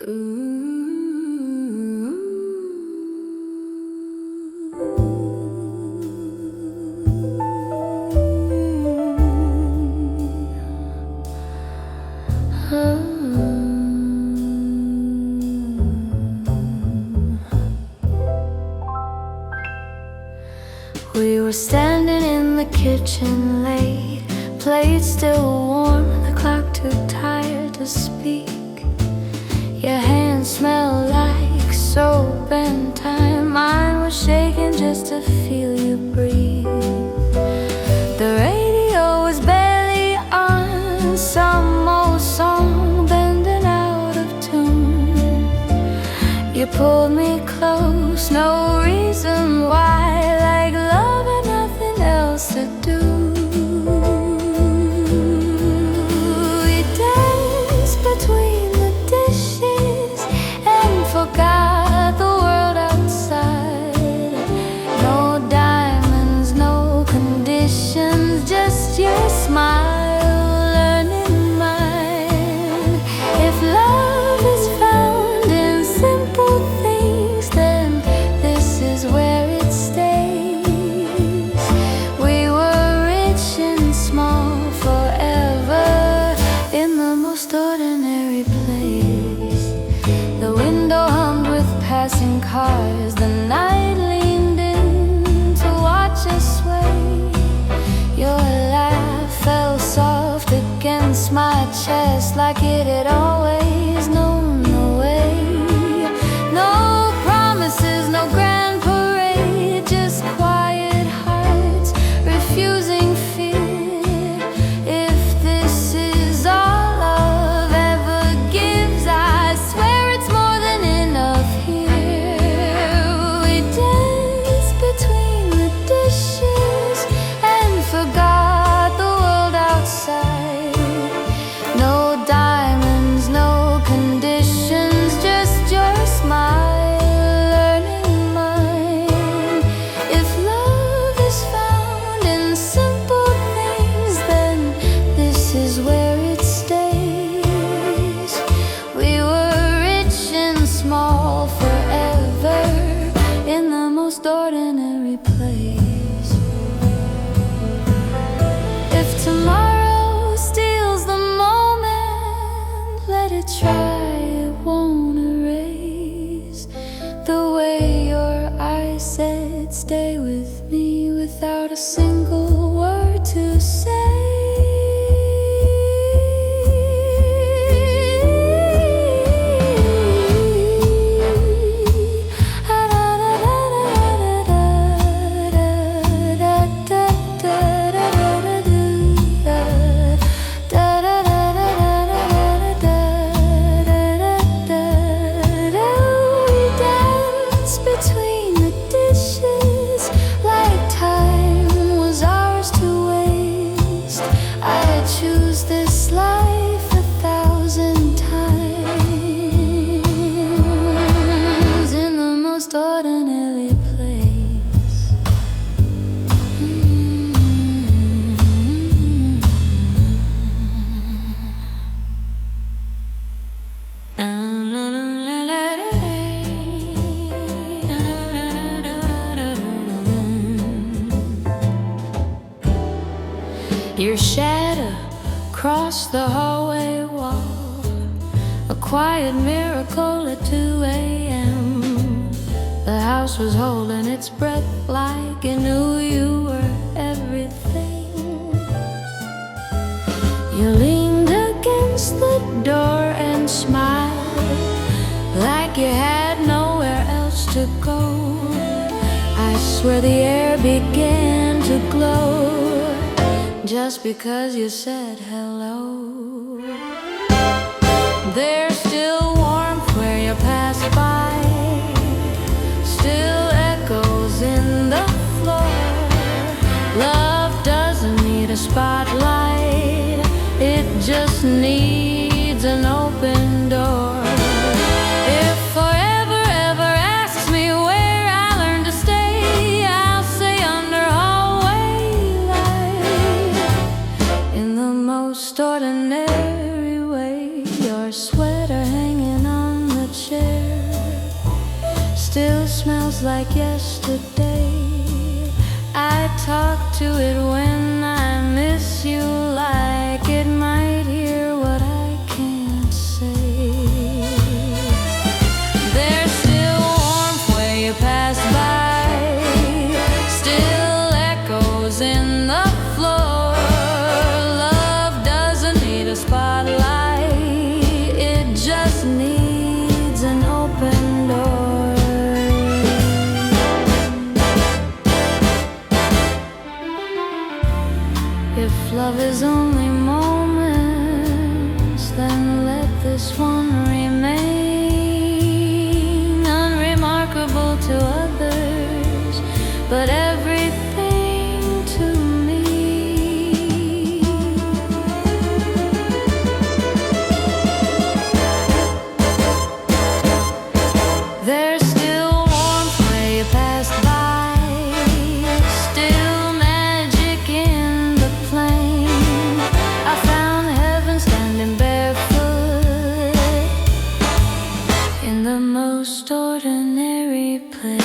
We were standing in the kitchen late, plate still warm, the clock too tired to speak. Your hands smelled like soap and time, mine was shaking just to feel you breathe. The radio was barely on, some old song bending out of tune. You pulled me close, no reason why, like love had nothing else to do. We danced between the dishes and forgot the world outside. No diamonds, no conditions, just your smile learning mine. If love is found in simple things, then this is where it stays. We were rich and small forever in the most ordinary place. The window hummed with passing cars, the night leaned in to watch us sway. Your laugh fell soft against my chest, like it had always known the way. No promises, no grand parade, just quiet hearts refusing fear. If this is all love ever gives, I swear it's more than enough here. We danced between the dishes and forgot the world outside. No diamonds, no conditions, just your smile learning mine. If love is found in simple things, then this is where it stays. We were rich and small forever in the most ordinary place. If tomorrow steals the moment, let it try, it won't erase the way your eyes said stay with me without a single word to say. Between the dishes, like time was ours to waste. I choose this life 1,000 times in the most ordinary place. Your shadow crossed the hallway wall, a quiet miracle at 2 a.m. The house was holding its breath like it knew you were everything. You leaned against the door and smiled like you had nowhere else to go. I swear the air began to glow just because you said hello. There's still warmth where you passed by, still echoes in the floor. Love doesn't need a spotlight, it just needs an open door. If forever ever asks me where I learned to stay, I'll say under hallway light. In the most ordinary way, your sweat still smells like yesterday. I talk to it when I miss you, like it might hear what I can't say. There's still warmth where you pass by, still echoes in the floor. Love doesn't need a spotlight, it just needs an open door. If love is only moments, then let this one remain unremarkable to others, but everything to me. There's still warmth where you passed by, still magic in the plane. I found heaven standing barefoot in the most ordinary place.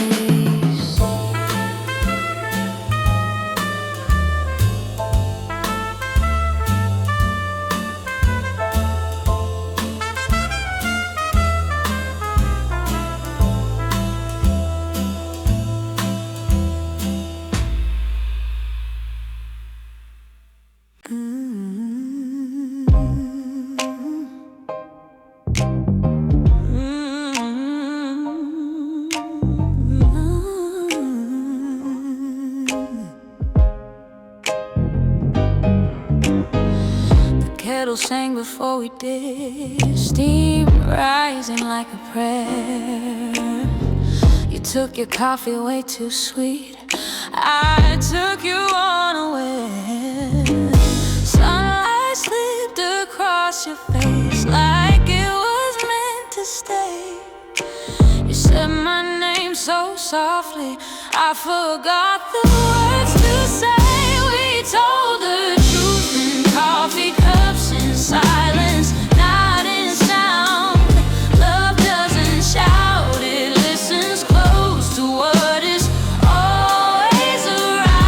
Kettle sang before we did, steam rising like a prayer. You took your coffee way too sweet, I took you unaware. Sunlight slipped across your face like it was meant to stay. You said my name so softly, I forgot the words to say. We told the truth in coffee cups, in silence, not in sound. Love doesn't shout, it listens close to what is always around.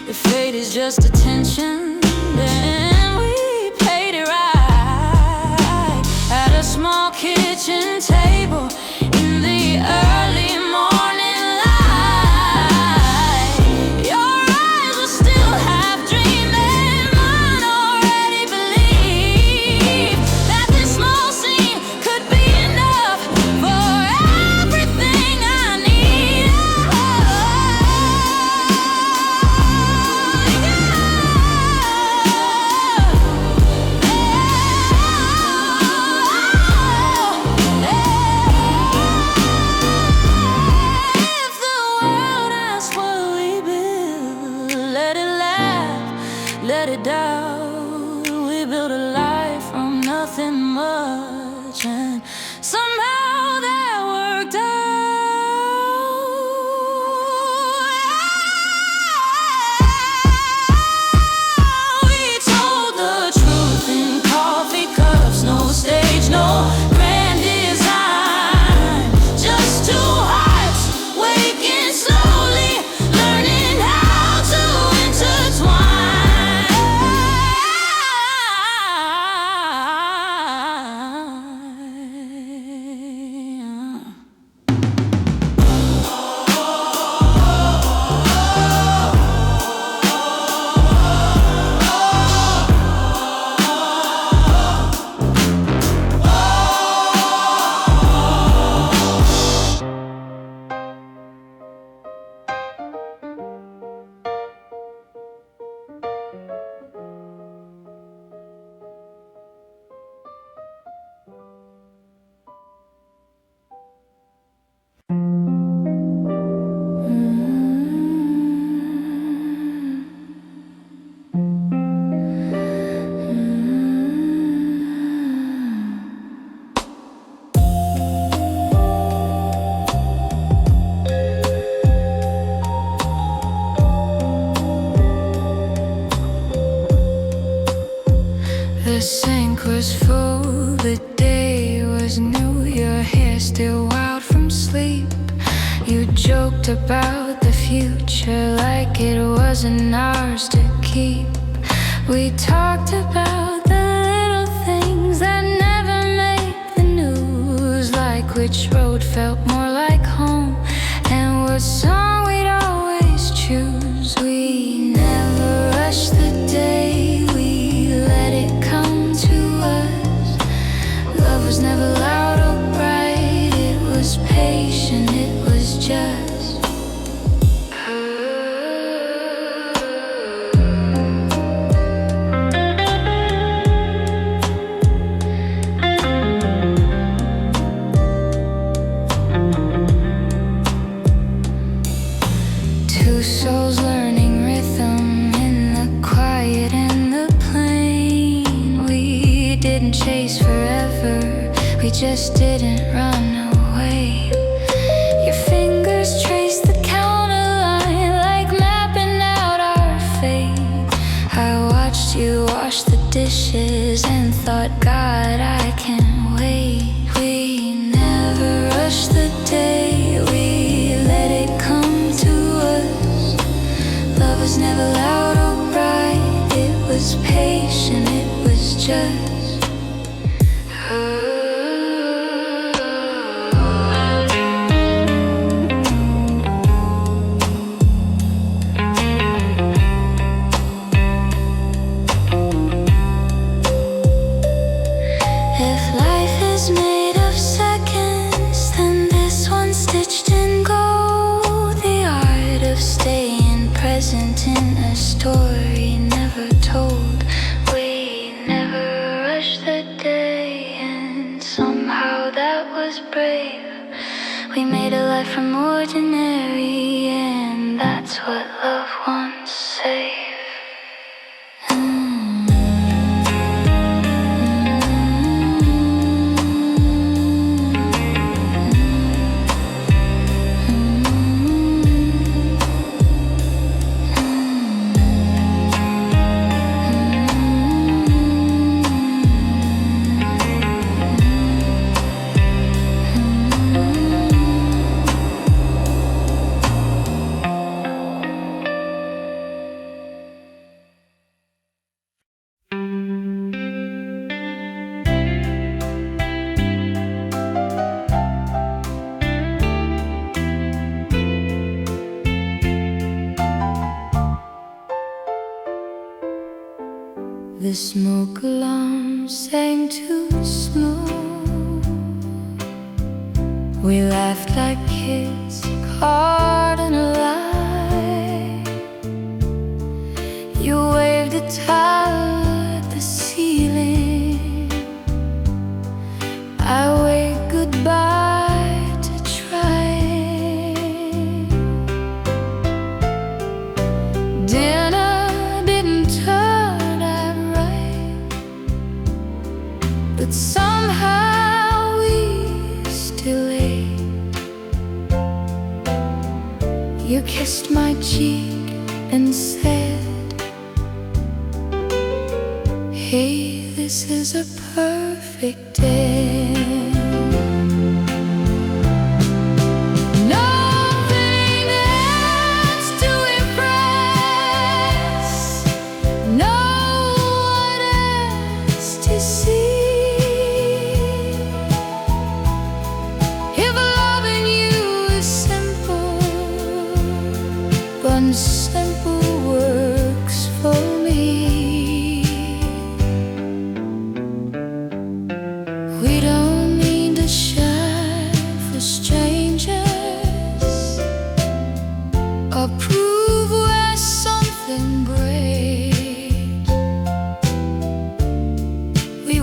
If fate is just attention, then we paid it right at a small kitchen table in the early morning light. Your eyes were still half dreaming, mine already believed that this small scene could be enough for everything I need. If the world asks what we build, let it laugh, let it doubt. We built a life from nothing much, and somehow that worked out. We told the truth in coffee cups, no stage, no grand design, just two hearts waking slowly, learning how to intertwine. The sink was full, the day was new, your hair still wild from sleep. You joked about the future like it wasn't ours to keep. We talked about the little things that never made the news, like which road felt more like home and what song we'd always choose. We never rushed the day, we let it come to us. Love was never loud or bright, it was patient, it was just. Two souls learning rhythm in the quiet and the plain. We didn't chase forever, we just didn't run away. Your fingers traced the counterline like mapping out our fate. I watched you wash the dishes and thought, God, I can't wait. We never rushed the day, we let it come to us. Love was never loud or bright, it was patient, it was just. If life is made of seconds, then this one's stitched in gold. The art of staying present in a story never told. We never rushed the day, and somehow that was brave. We made a life from ordinary, and that's what love once saved. The smoke alarm sang too slow. We laughed like kids caught in a lie. You waved a towel at the ceiling, I waved goodbye to trying. Dinner didn't turn out right, but somehow we still ate. You kissed my cheek and said, hey, this is a perfect day. Nothing else to impress, no one else to see. If loving you is simple, but simple works for me. We don't need to shine for strangers or prove we're something great. We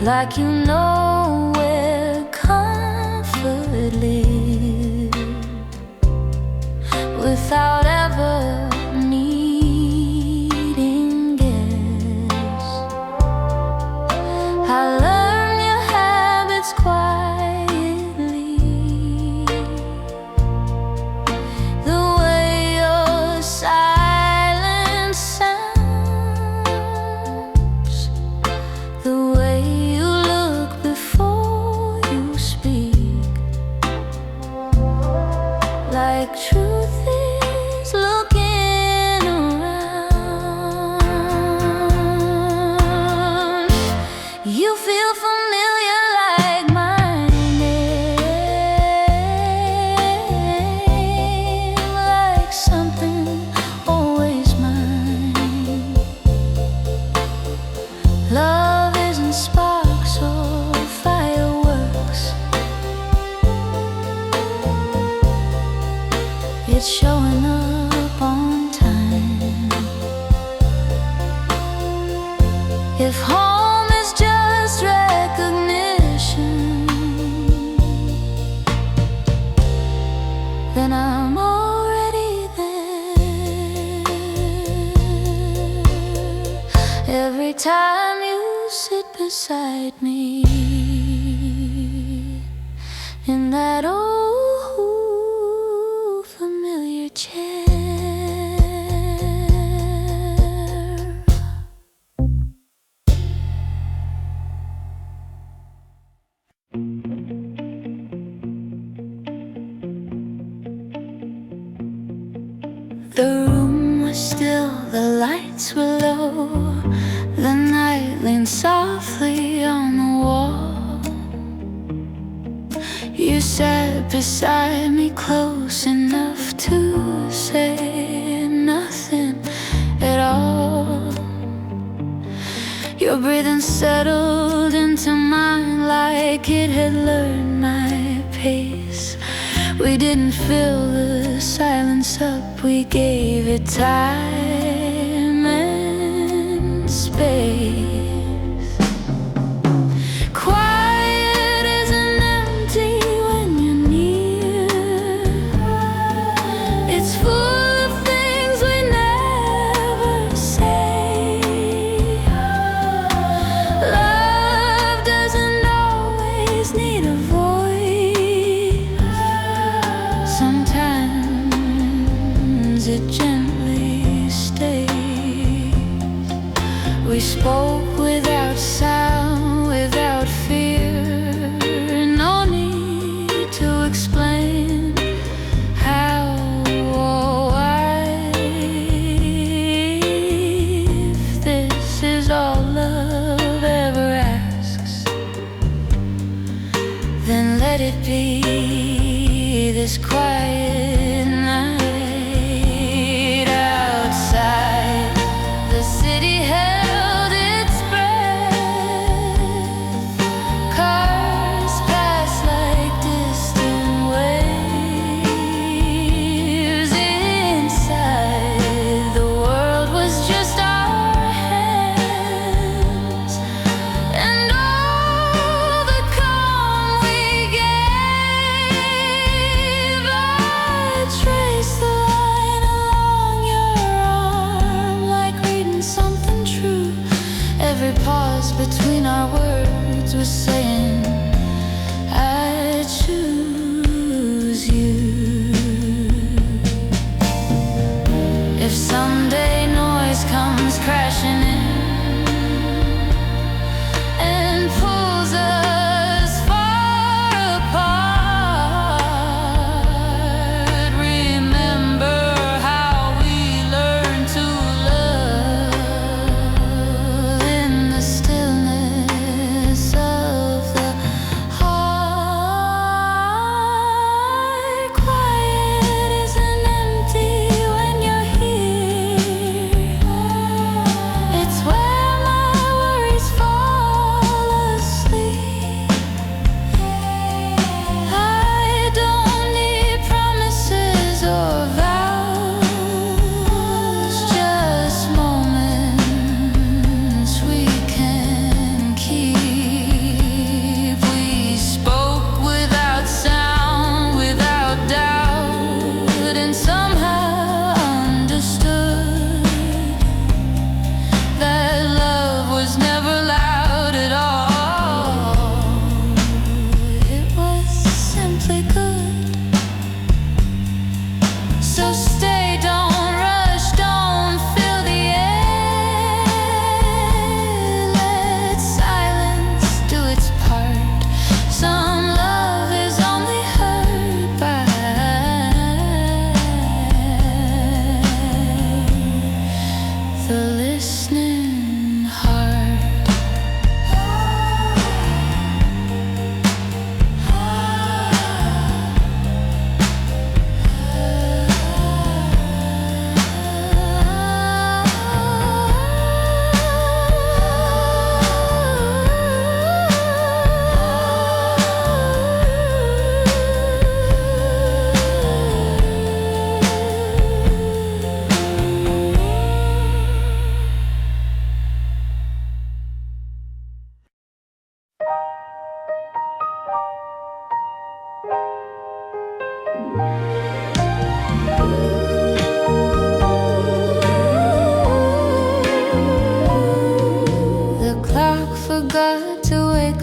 like you know where comfort lives, without ever needing guests. I learn your habits quietly, the way your silence sounds, the way you look before you speak, like truth is looking around. You feel familiar like my name, like something always mine. Love isn't sparks or fireworks, it's showing up on time. If home is just recognition, then I'm already there. Every time you sit beside me in that old familiar chair. The room was still, the lights were low, the night leaned softly on the wall. You sat beside me close enough to say nothing at all. Your breathing settled into mine like it had learned my pace. We didn't fill the silence up, we gave it time and space. Quiet isn't empty when you're near, it's full of things we never say. Love doesn't always need a voice, sometimes it gently stays. We spoke without sound, without fear, no need to explain how or why. If this is all love ever asks, then let it be this quiet night. Outside, the city held its breath.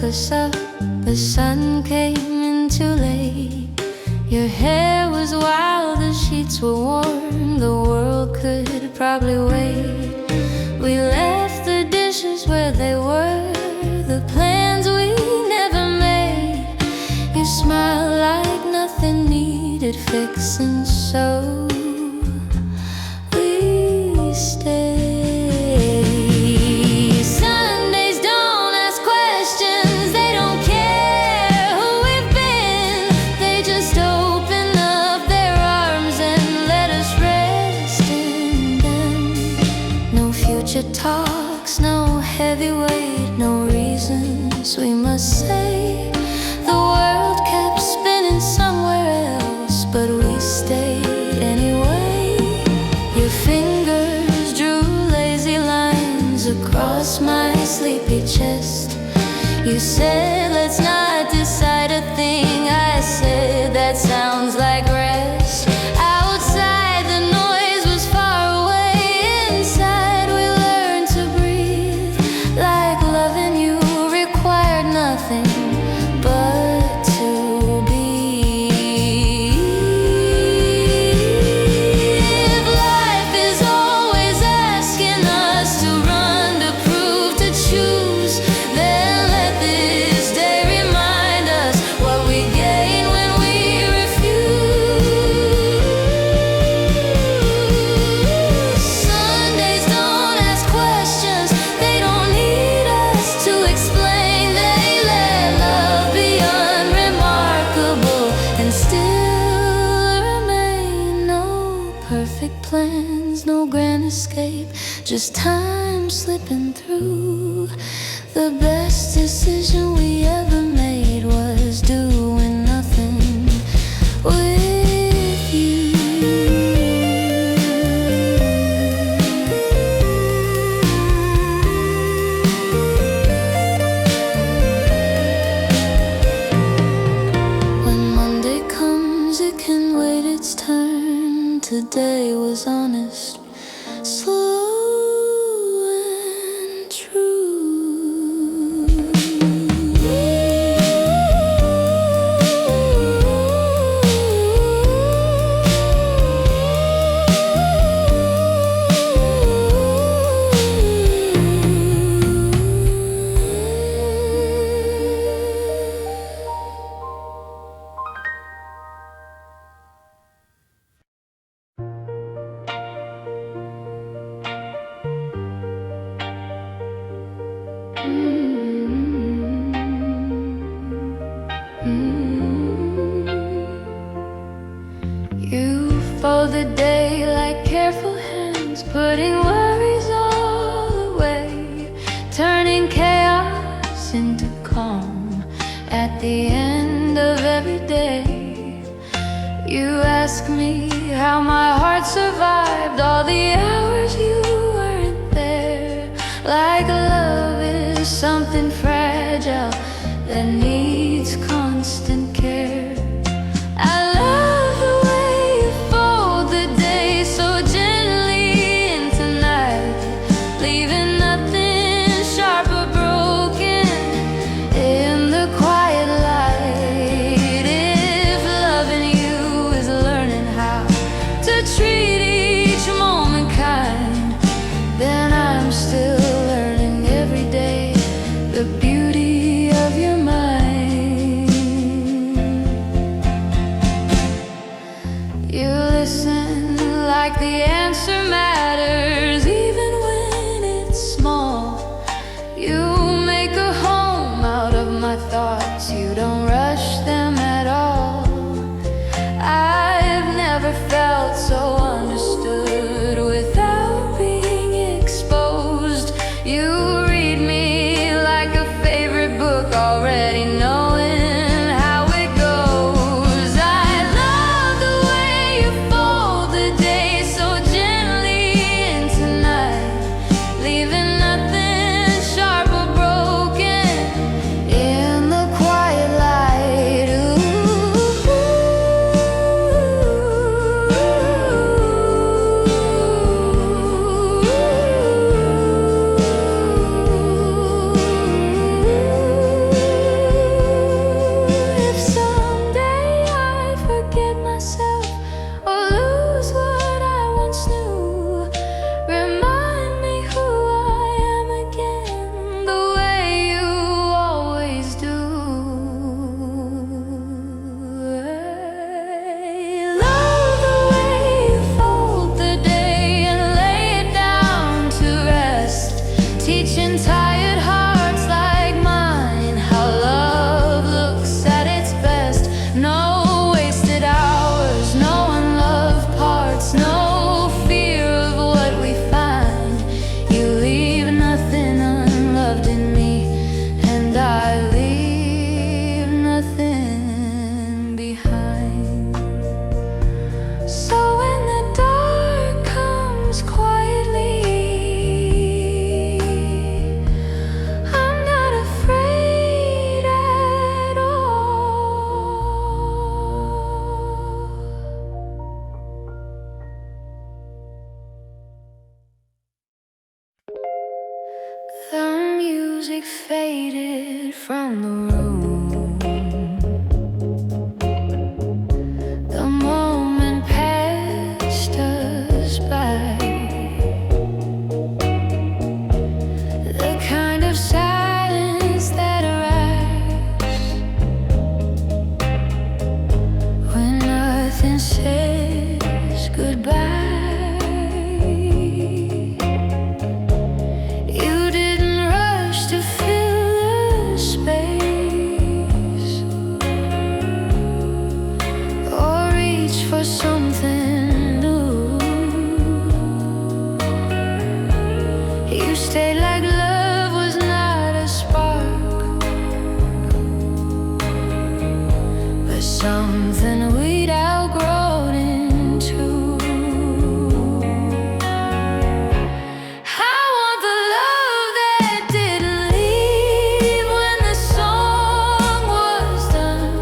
us up, the sun came in too late. Your hair was wild, the sheets were warm, the world could probably wait. We left the dishes where they were, the plans we never made. You smiled like nothing needed fixing, so we stayed. Sundays don't ask questions, they don't care who we've been. They just open up their arms and let us rest in them. No future talks, no heavy weight, no reasons we must say. The world kept spinning somewhere else, but we stayed anyway. Your fingers drew lazy lines across my sleepy chest. You said, let's not decide a thing. I said, that sounds like rest. Outside the noise was far away. Inside we learned to breathe, like loving you required nothing but to be. If life is always asking us to run, to prove, to choose, then let this day remind us what we gain when we refuse. Sundays don't ask questions, they don't need us to explain. They let love be unremarkable and still remain. No perfect plans, no grand escape, just time slipping through. The best decision we ever made was doing nothing with you. When Monday comes, it can wait its turn. Today was honest, slow and true. You fold the day like careful hands, putting worries all away, turning chaos into calm at the end of every day. You ask me how my heart survived all the hours you weren't there, like love is something fragile that needs constant care. I love the way you fold the day so gently into night, leaving nothing sharp or broken in the quiet light. If loving you is learning how to treat each moment kind, then I'm still learning every day the beauty of your mind. You listen like the answer matters, even when it's small. You make a home out of my thoughts, you don't rush them at all. I've never felt so understood without being exposed. You read me like a favorite book, already knowing how it goes. I love the way you fold the day so gently faded from the room. The moment passed us by. The kind of silence that arrives when nothing says goodbye. For something new, you stayed like love was not a spark, but something we'd outgrown into. I want the love that didn't leave when the song was done,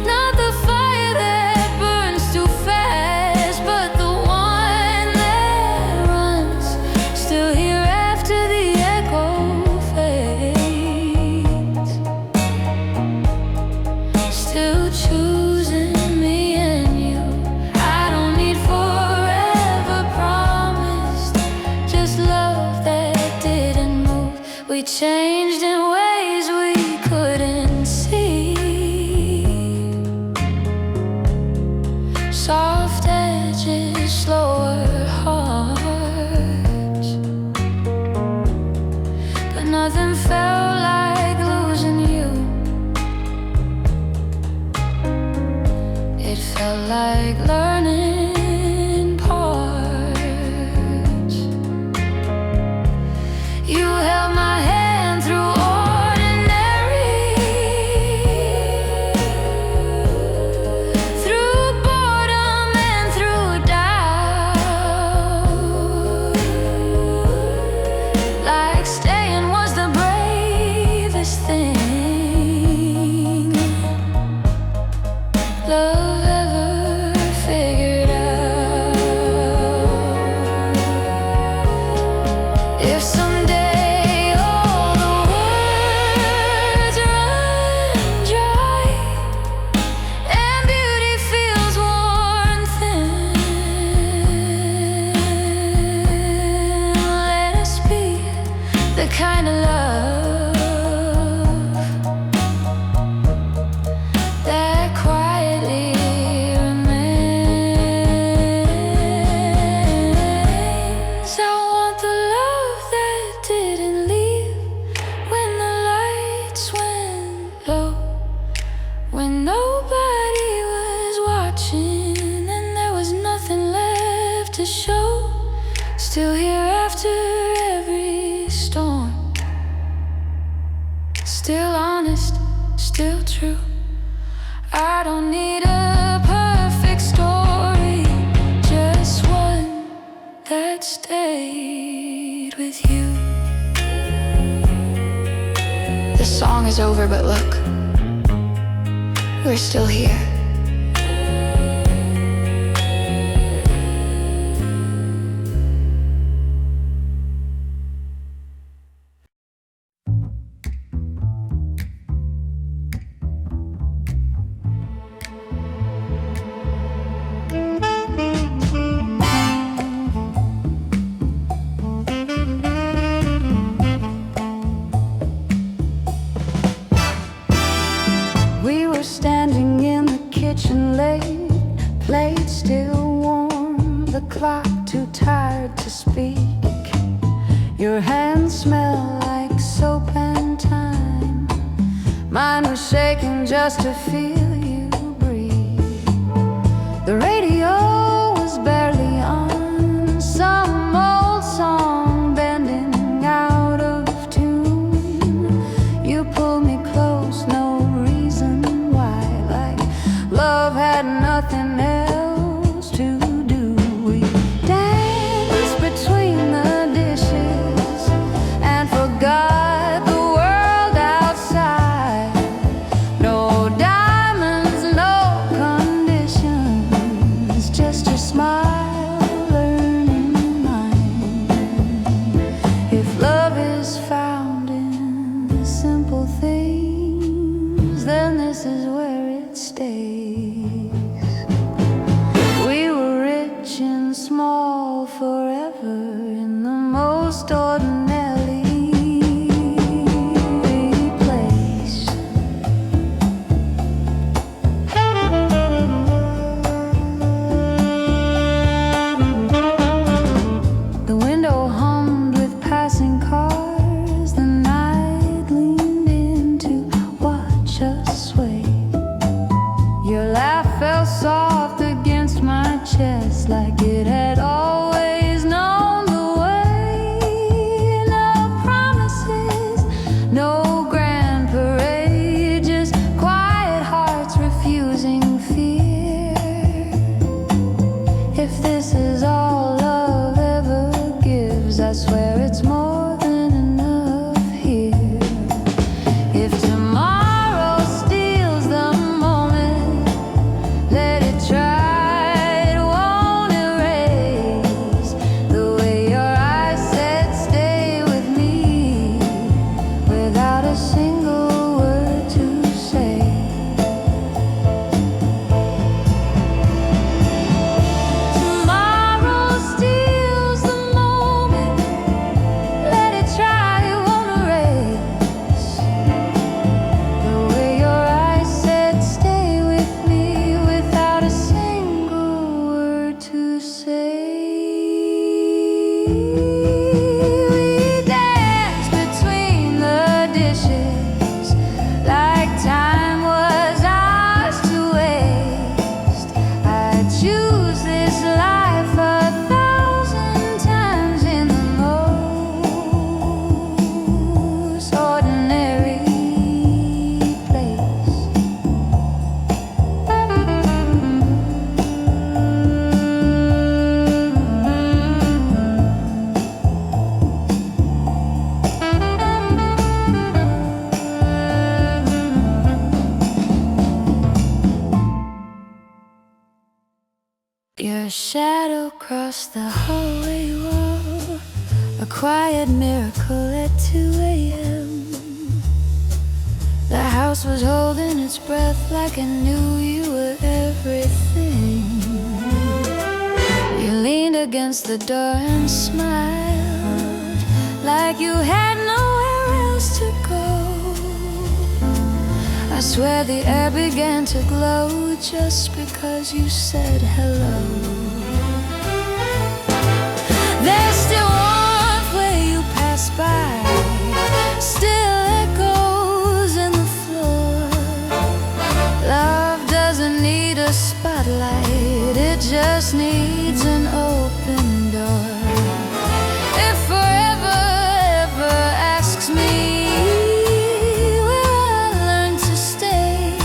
not the fire that burns too fast, but the one that runs, still here after the echo fades, still choosing me and you. I don't need forever promised, just love that didn't move. We changed in ways we couldn't see. Soft edges, slower hearts, but nothing felt like losing you. It felt like learning parts. You held my hand through ordinary, through boredom and through doubt. Like staying was the bravest thing love ever figured out. If someday all the words run dry and beauty feels worn thin, let us be the kind of love that quietly remains. I want the love that didn't leave when the lights went low, when nobody was watching and there was nothing left to show. Still here after every storm, still honest, still true. I don't need a perfect story, just one that stayed with you. The song is over, but look, we're still here. We were standing in the kitchen late, plate still warm, the clock too tired to speak. Your hands smell like soap and thyme, mine was shaking just to feel you breathe. The radio was barely on, some old song bending out of tune. You pulled me close, no reason why, like love had nothing else to do. We danced between the dishes and forgot the world outside. No diamonds, no conditions, just just like it had always known the way. No promises, no grand parade, just quiet hearts refusing fear. If this is all love ever gives, I swear it's more than enough here. If tomorrow steals the moment, let it try, it won't erase the way your eyes said stay with me, without a single word to say. Tomorrow steals the moment, let it try, it won't erase the way your eyes said stay with me, without a single word to say. We danced between the dishes like time was ours to waste. I'd choose this life 1,000 times in the most ordinary place. Your shadow crossed the hallway wall, a quiet miracle at 2 a.m. The house was holding its breath like it knew you were everything. You leaned against the door and smiled like you had nowhere else to go. I swear the air began to glow just because you said hello. There's still warmth where you pass by, still echoes in the floor. Love doesn't need a spotlight, it just needs an open door. If forever ever asks me where I learned to stay,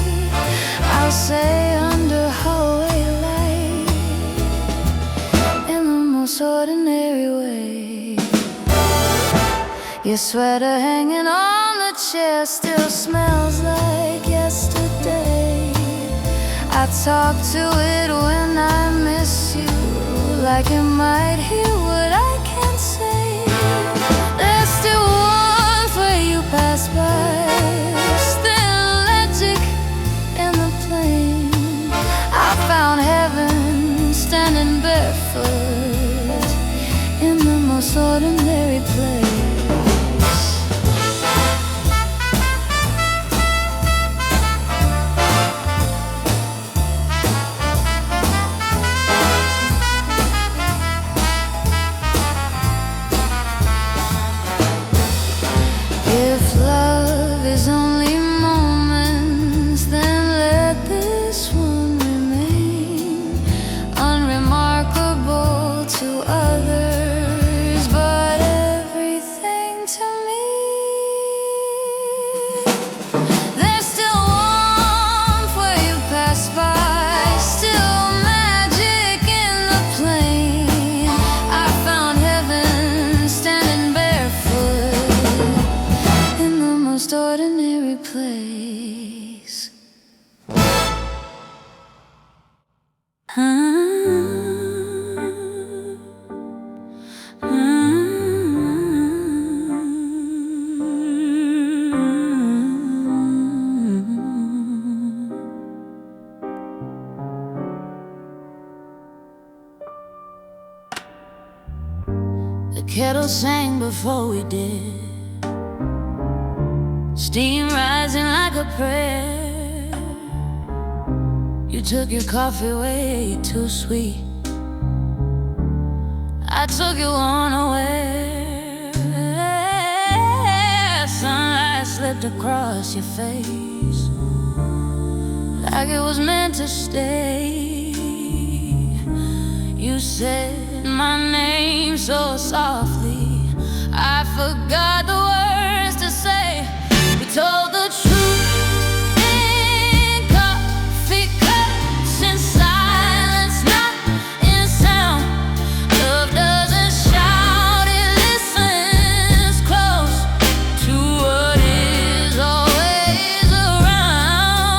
I'll say under hallway light, in the most ordinary way. Your sweater hanging on the chair still smells like yesterday. I talk to it when I miss you, like it might hear what I can't say. There's still warmth where you pass by, still electric in the plane. I found heaven standing barefoot in the most ordinary place. If love is only moments, then let this one remain unremarkable to others, but everything to me. There's still warmth where you pass by, still magic in the plane. I found heaven standing barefoot in the most ordinary place. The kettle sang before we did, steam rising like a prayer. You took your coffee way too sweet, I took you unaware. Sunlight slipped across your face like it was meant to stay. You said my name so softly, I forgot the words to say. We told the truth in coffee cups, in silence, not in sound. Love doesn't shout, it listens close to what is always around.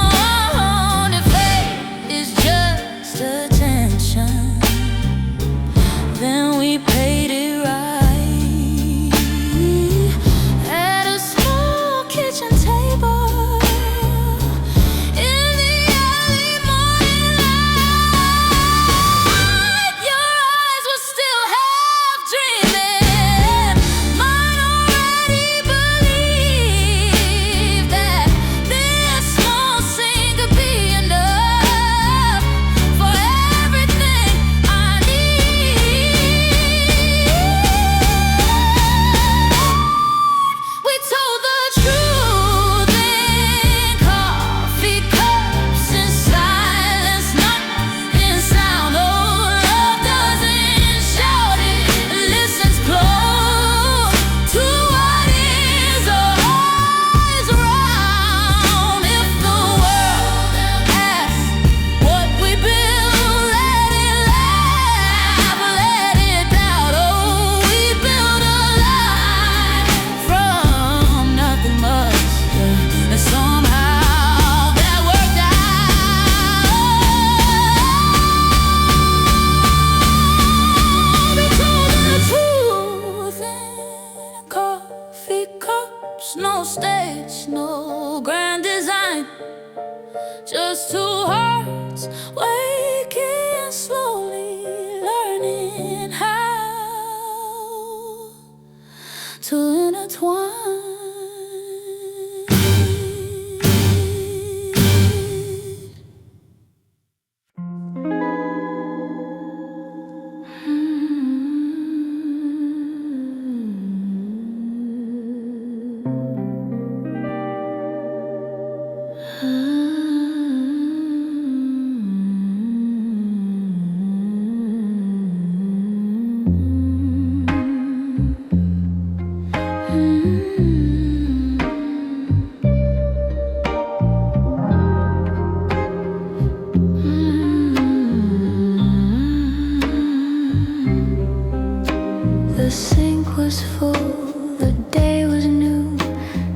If hate is just attention, then we paid it right at a small kitchen table in the early morning light. Your eyes were still half dreaming, mine already believed that this small scene could be enough for everything I need. We told the truth in coffee cups, in silence, not in sound. Oh, love doesn't shout, it listens close to what is always around. If the world asks what we build, let it laugh, let it doubt. Oh, we built a life from nothing much, and somehow that worked out. We told the truth in coffee cups, no stage, no grand design, just two hearts waking slowly, learning how to intertwine. The sink was full, the day was new,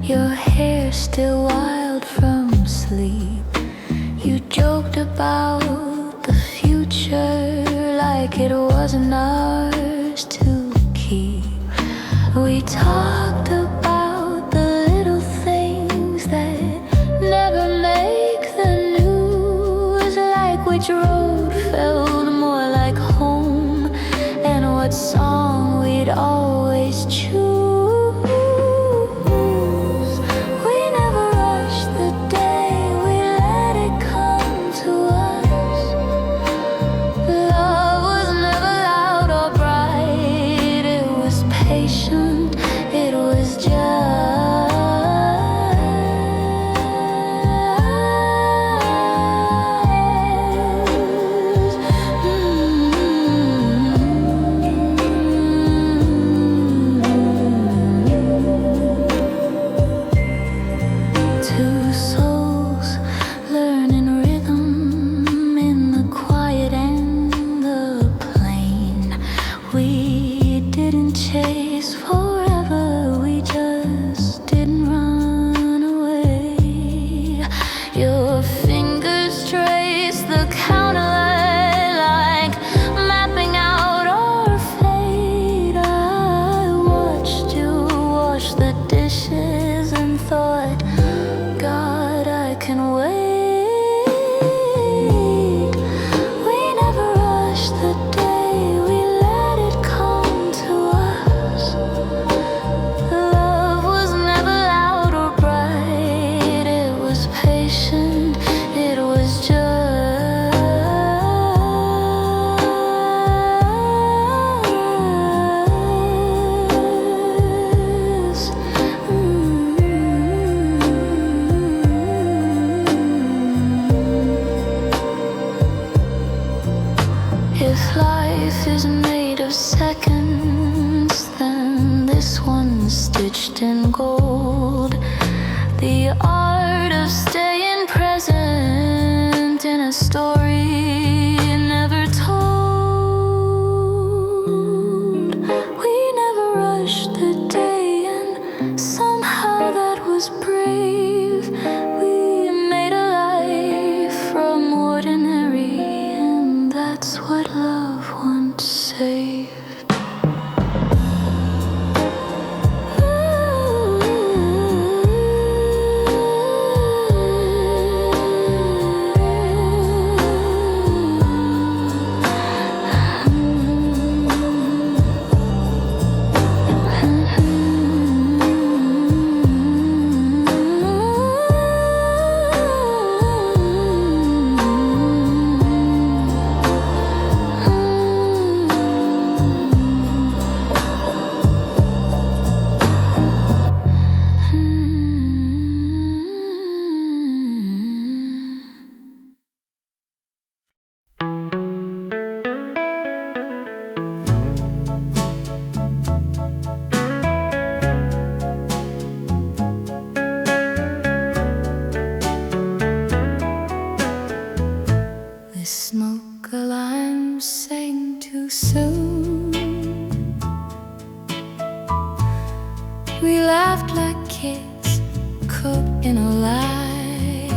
your hair still wild from sleep. You joked about the future like it wasn't ours to keep. We talked about the little things that never make the news, like which road felt more like home and what song we'd always choose. We never rushed the day, we let it come to us. Love was never loud or bright, it was patient, it was just life is made of seconds, then this one's stitched in gold. The art of staying present in a story never told. We never rushed the day, and somehow that was brave. We made a life from ordinary, and that's what love once saved. The smoke alarm sang too soon. We laughed like kids caught in a lie.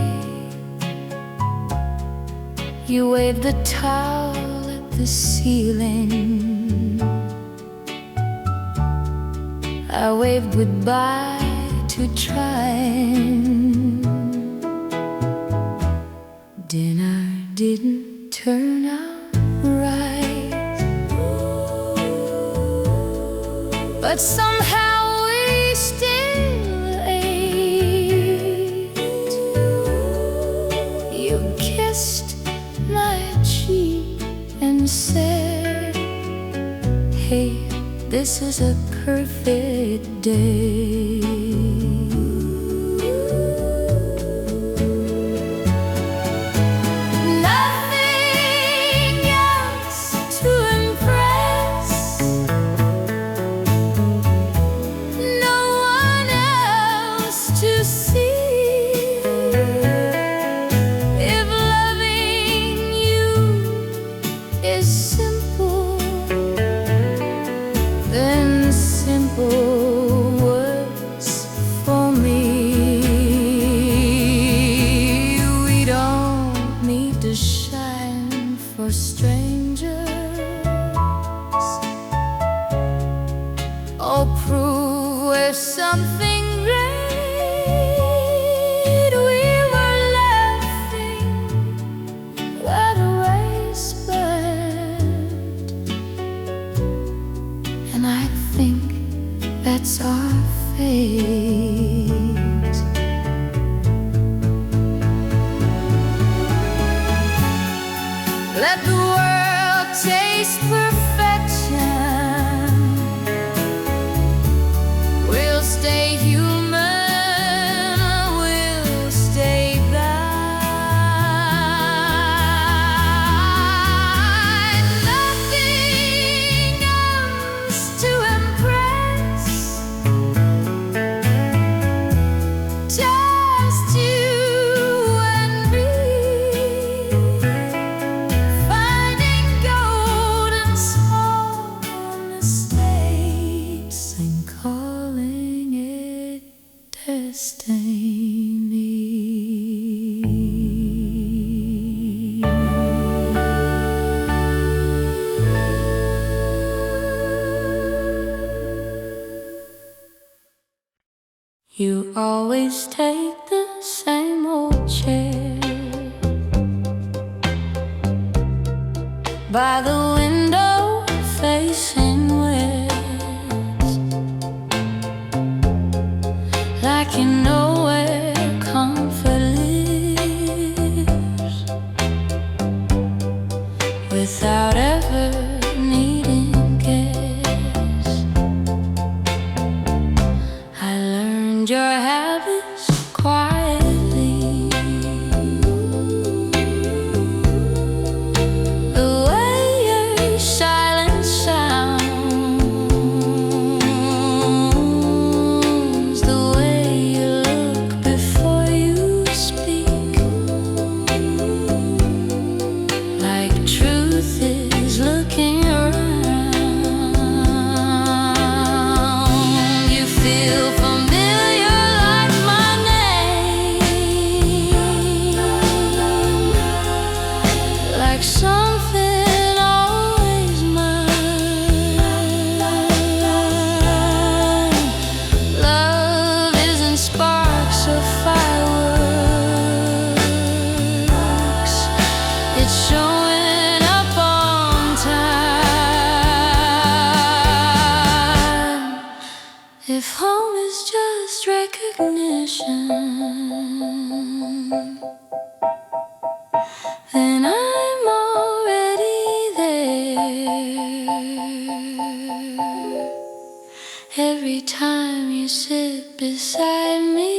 You waved the towel at the ceiling. I waved goodbye to trying. Dinner didn't turn out right, but somehow we still ate. You kissed my cheek and said, "Hey, this is a perfect day." For strangers, or prove we're something great. We were laughing at a waistband, and I think that's our fate. Let the world taste perfection. We'll stay human, we'll stay blind. Nothing else to impress, just you and me. You always take the same old chair by the window facing west, like you know where comfort lives, without ever needing guess. I learned your habits quietly, the way you shine If home is just recognition, then I'm already there. Every time you sit beside me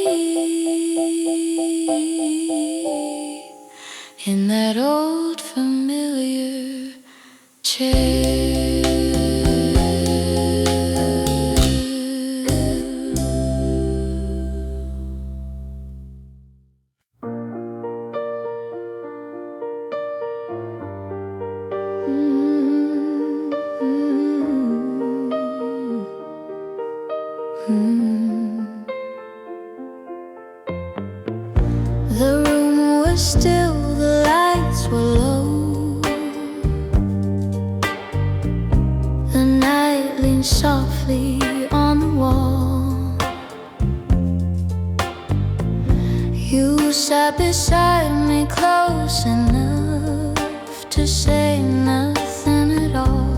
in that old familiar chair. The room was still, the lights were low. The night leaned softly on the wall. You sat beside me close enough to say nothing at all.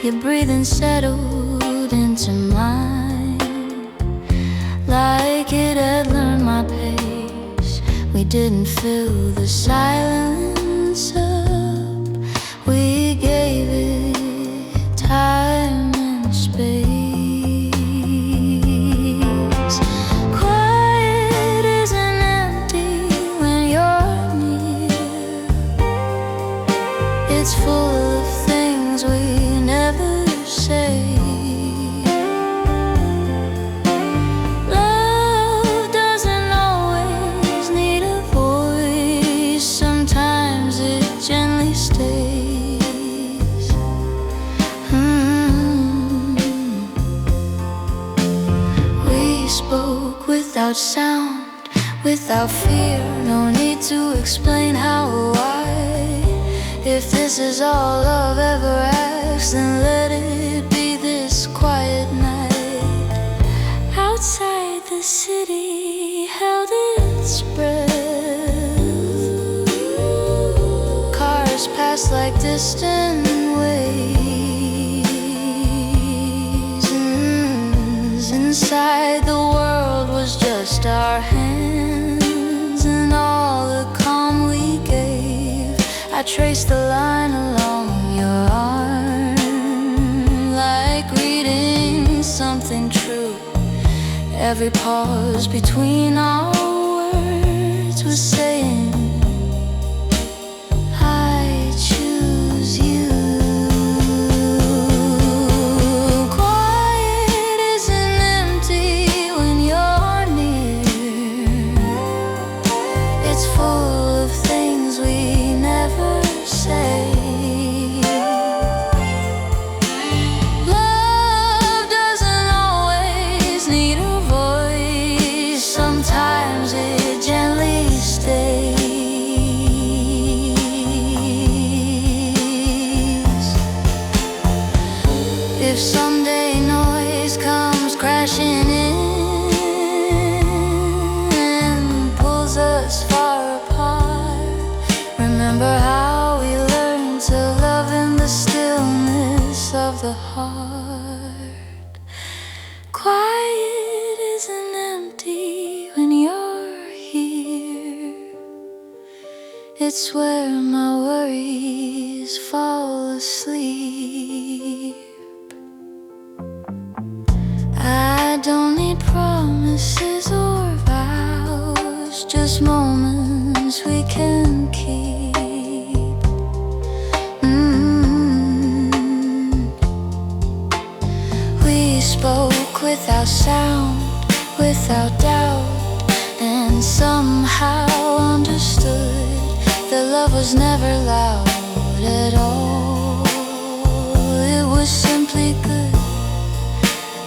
Your breathing settled into mine like it had learned my pace. We didn't fill the silence up, we gave it time and space. Quiet isn't empty when you're near. It's full of things we never say. Without sound, without fear, no need to explain how or why. If this is all love ever asks, then let it be this quiet night. Outside the city held its breath. Cars passed like distant waves. Inside the world was just our hands and all the calm we gave. I traced the line along your arm, like reading something true. Every pause between our words was saying, I choose you. If someday noise comes crashing in and pulls us far apart, remember how we learned to love in the stillness of the heart. Quiet isn't empty when you're here. It's where my worries fall asleep. I don't need promises or vows, just moments we can keep. We spoke without sound, without doubt, and somehow understood that love was never loud at all. It was simply good.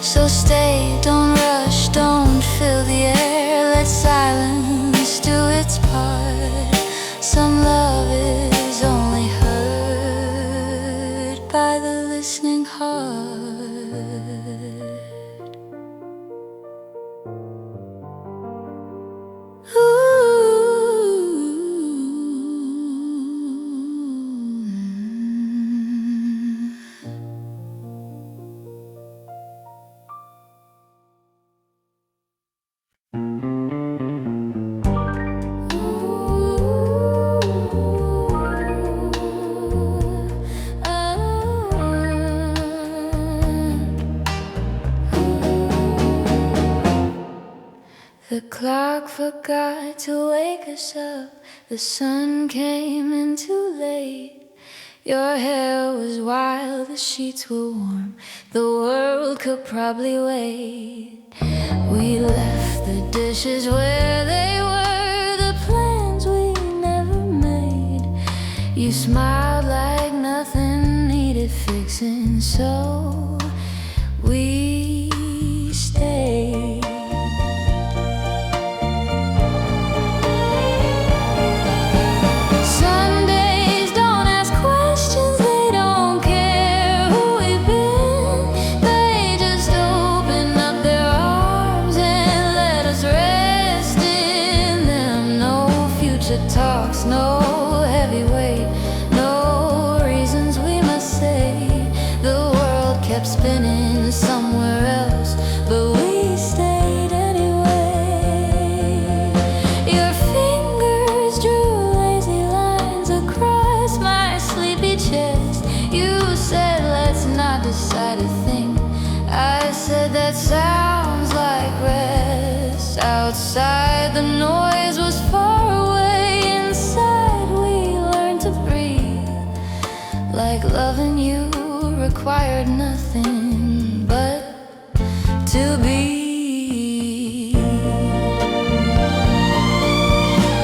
So stay, don't rush, don't fill the air. Let silence do its part. Some love is only heard by the listening heart. The clock forgot to wake us up. The sun came in too late. Your hair was wild, the sheets were warm. The world could probably wait. We left the dishes where they were, the plans we never made. You smiled like nothing needed fixing, so we stayed. Talks, no heavy weight, no reasons we must say. The world kept spinning somewhere else, but we stayed anyway. Your fingers drew lazy lines across my sleepy chest. You said, let's not decide a thing. I said, that sounds like rest. Outside the noise was far away. Like loving you required nothing but to be.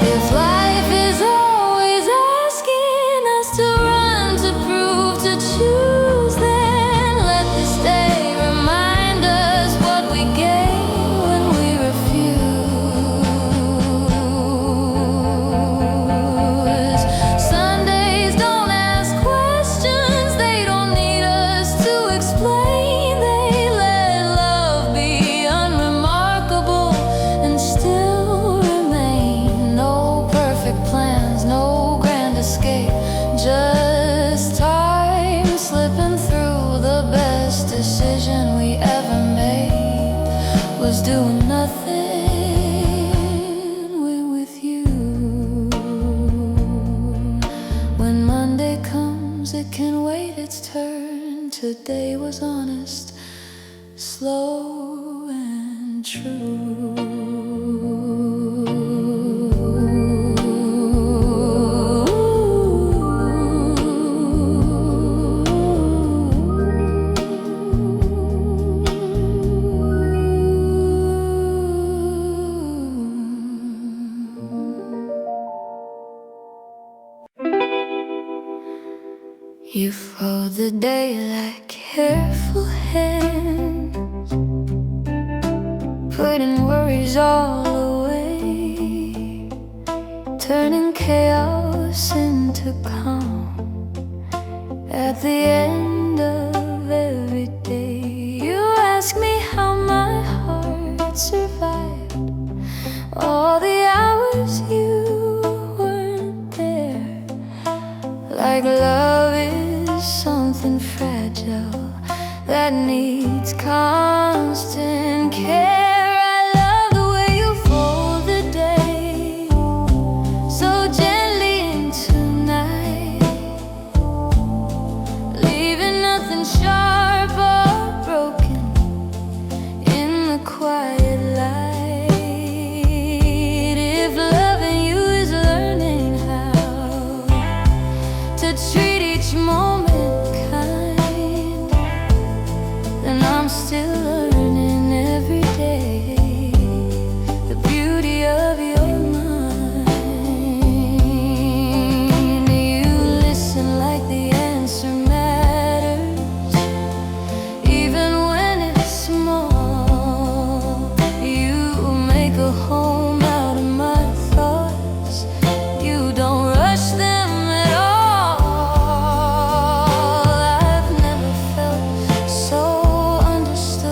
If life is always asking us to run, to prove, to choose, then let this day remind us what we gain when we refuse. Sundays don't ask questions, they don't need us to explain. They let love be unremarkable and still remain. No perfect plans, no grand escape, just time slipping through. The best decision we ever made was doing nothing. We're with you. When Monday comes, it can wait its turn. Today was honest, slow and true. You fold the day like careful hands, putting worries all away, turning chaos into calm. At the end of every day, you ask me how my heart survived all the hours you weren't there. Like love is something fragile that needs constant care. I love the way you fold the day so gently into night, leaving nothing sharp or broken in the quiet light. If loving you is learning how to treat each moment kind, then I'm still learning every day the beauty of your mind. You listen like the answer matters, even when it's small. You make a home out of my thoughts. You don't rush them at all. I've never felt so understood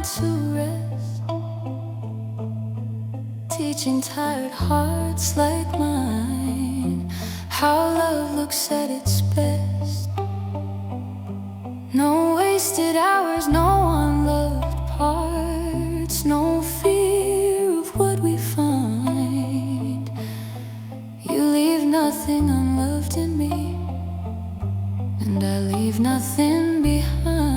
down to rest, teaching tired hearts like mine how love looks at its best. No wasted hours, no unloved parts, no fear of what we find. You leave nothing unloved in me, and I leave nothing behind.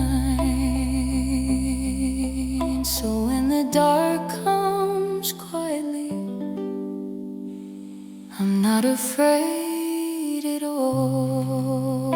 So when the dark comes quietly, I'm not afraid at all.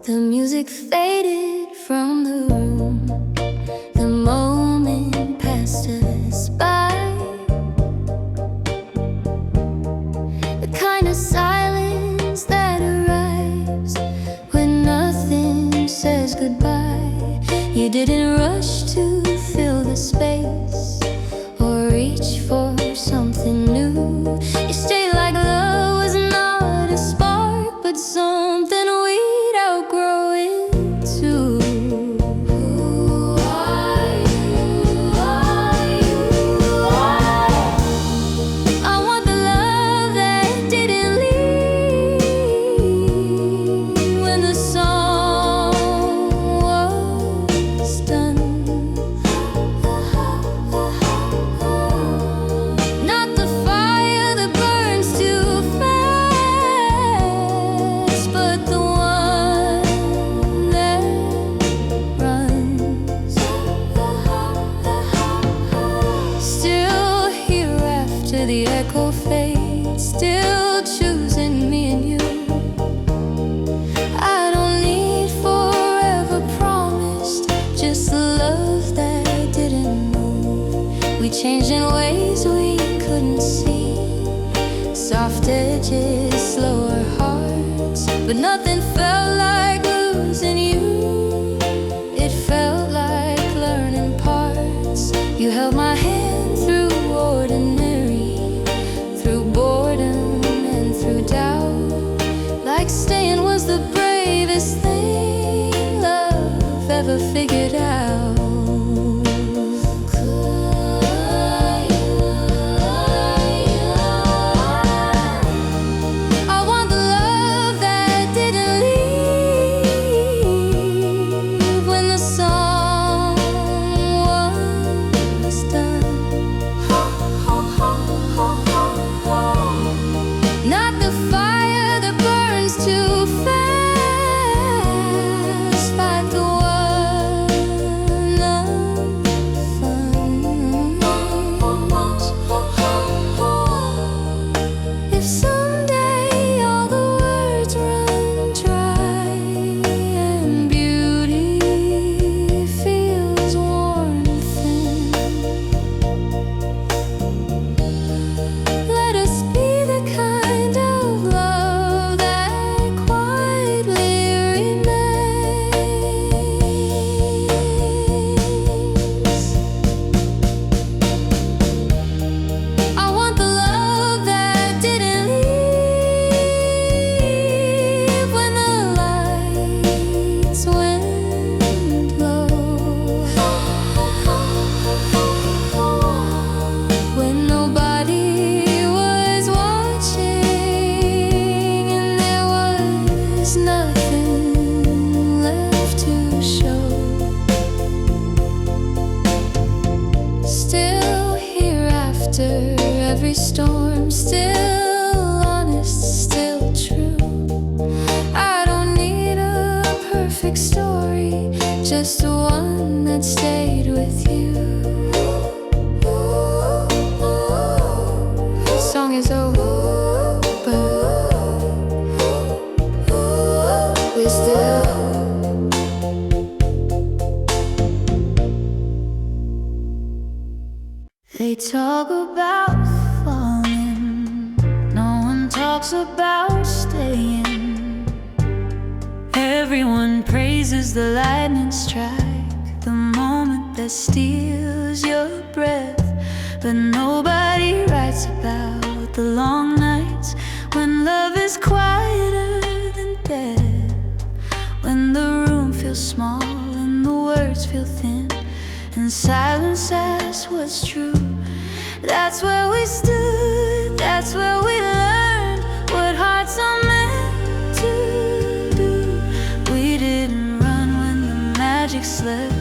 The music faded from the room, the moment passed us by. The kind of silence that arrives when nothing says goodbye. You didn't rush to fill the space or reach for something new. You stayed like love was not a spark, but something we'd outgrow into. Who are you? I want the love that didn't leave when the song was done. Not the fire that burns too fast, but the one that runs. Still here after the echo fades, still choosing me and you. I don't need forever promised, just the love that didn't move. We changed in ways we couldn't see, soft edges, slower hearts, but nothing felt like losing you. It felt like learning parts. You held my hand through ordinary, through boredom and through doubt, like staying was the bravest thing love ever figured out. I want the love that didn't leave when the song was done. Not the fire that burns too fast, but the one of fun. If someday all the words run dry and beauty feels worn thin, let us be the kind of love that quietly remains. I want the love that didn't leave when the lights went low, when nobody was watching and there was nothing left to show. Still here after every storm, still honest, still true. I don't need a perfect story, just one that stayed with you. Song is over, but we still. They talk about falling, no one talks about staying. Everyone praises the lightning strike, the moment that steals your breath. But nobody writes about the long nights when love is quieter than death, when the room feels small and the words feel thin, and silence asks what's true. That's where we stood, that's where we learned what hearts are meant to do. We didn't run when the magic slept,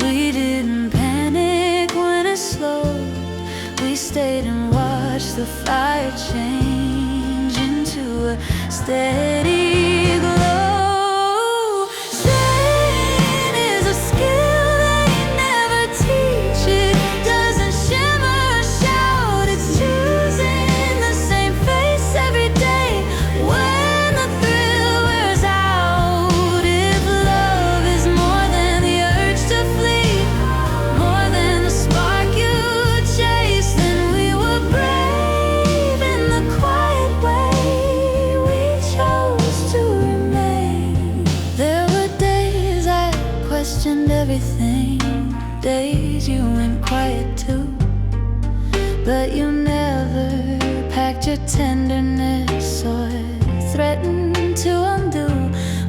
we didn't panic when it slowed. We stayed and watched the fire change into a steady glow. Everything, days you went quiet too, but you never packed your tenderness or threatened to undo.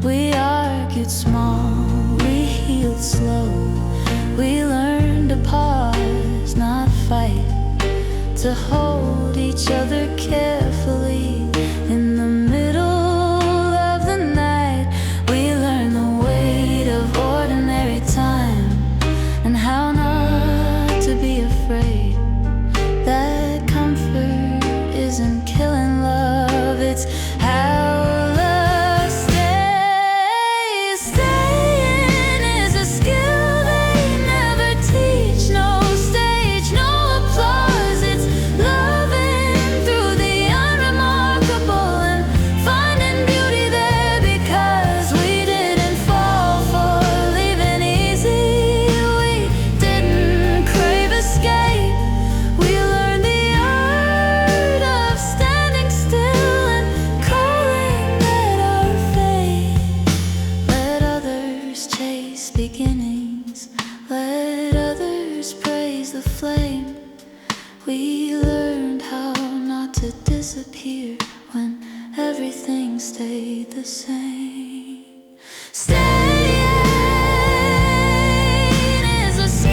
We argued small, we healed slow, we learned to pause, not fight, to hold each other carefully. In the middle of the night, we learned the weight of ordinary time, and how not to be afraid that comfort isn't killing love, it's how love stays. Staying is a skill they never teach, no stage, no applause. It's loving through the unremarkable and finding beauty there, because we didn't fall for leaving easy, we didn't crave escape. We learned the art of standing still and calling at our fate. Let others chase beginnings, let others praise the flame. We learned how not to disappear when everything stayed the same. Staying is a skill,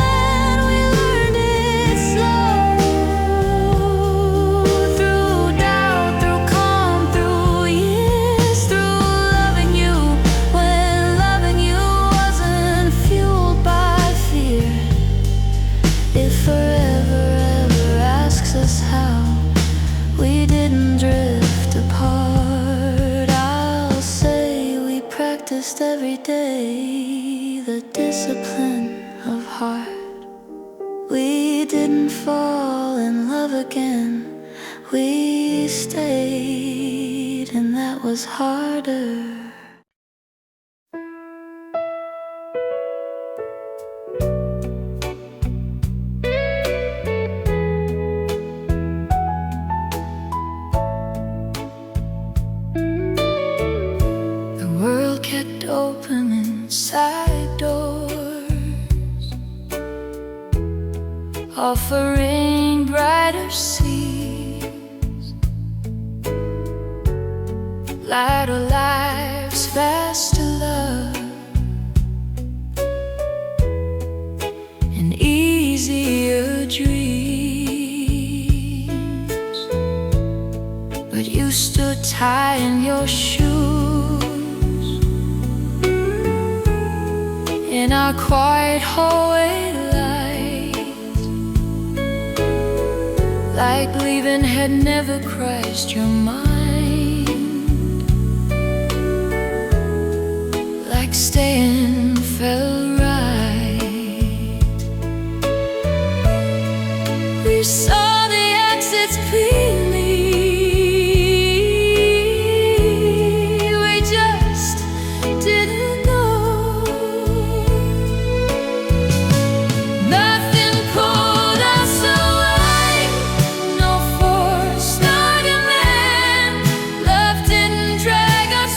and we learned it slow, through doubt, through calm, through years, through loving you when loving you wasn't fueled by fear. If forever ever asks us how we didn't drift apart, I'll say we practiced every day the discipline of heart. We didn't fall in love again, we stayed, and that was harder. The world kept opening side doors, offering brighter seas, lighter lives, faster love, and easier dreams. But you stood tying your shoes in our quiet hallway light, like leaving had never crossed your mind, like staying felt right. We saw the exits peeling, we just didn't know. Nothing pulled us away, no forced argument. Love didn't drag us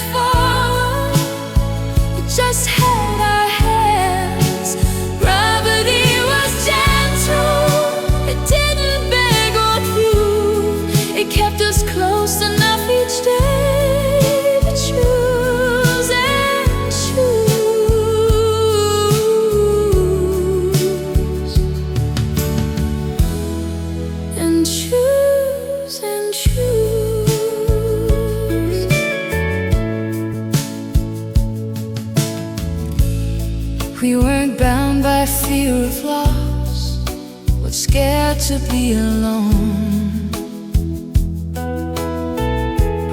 choose and choose. We weren't bound by fear of loss, but scared to be alone.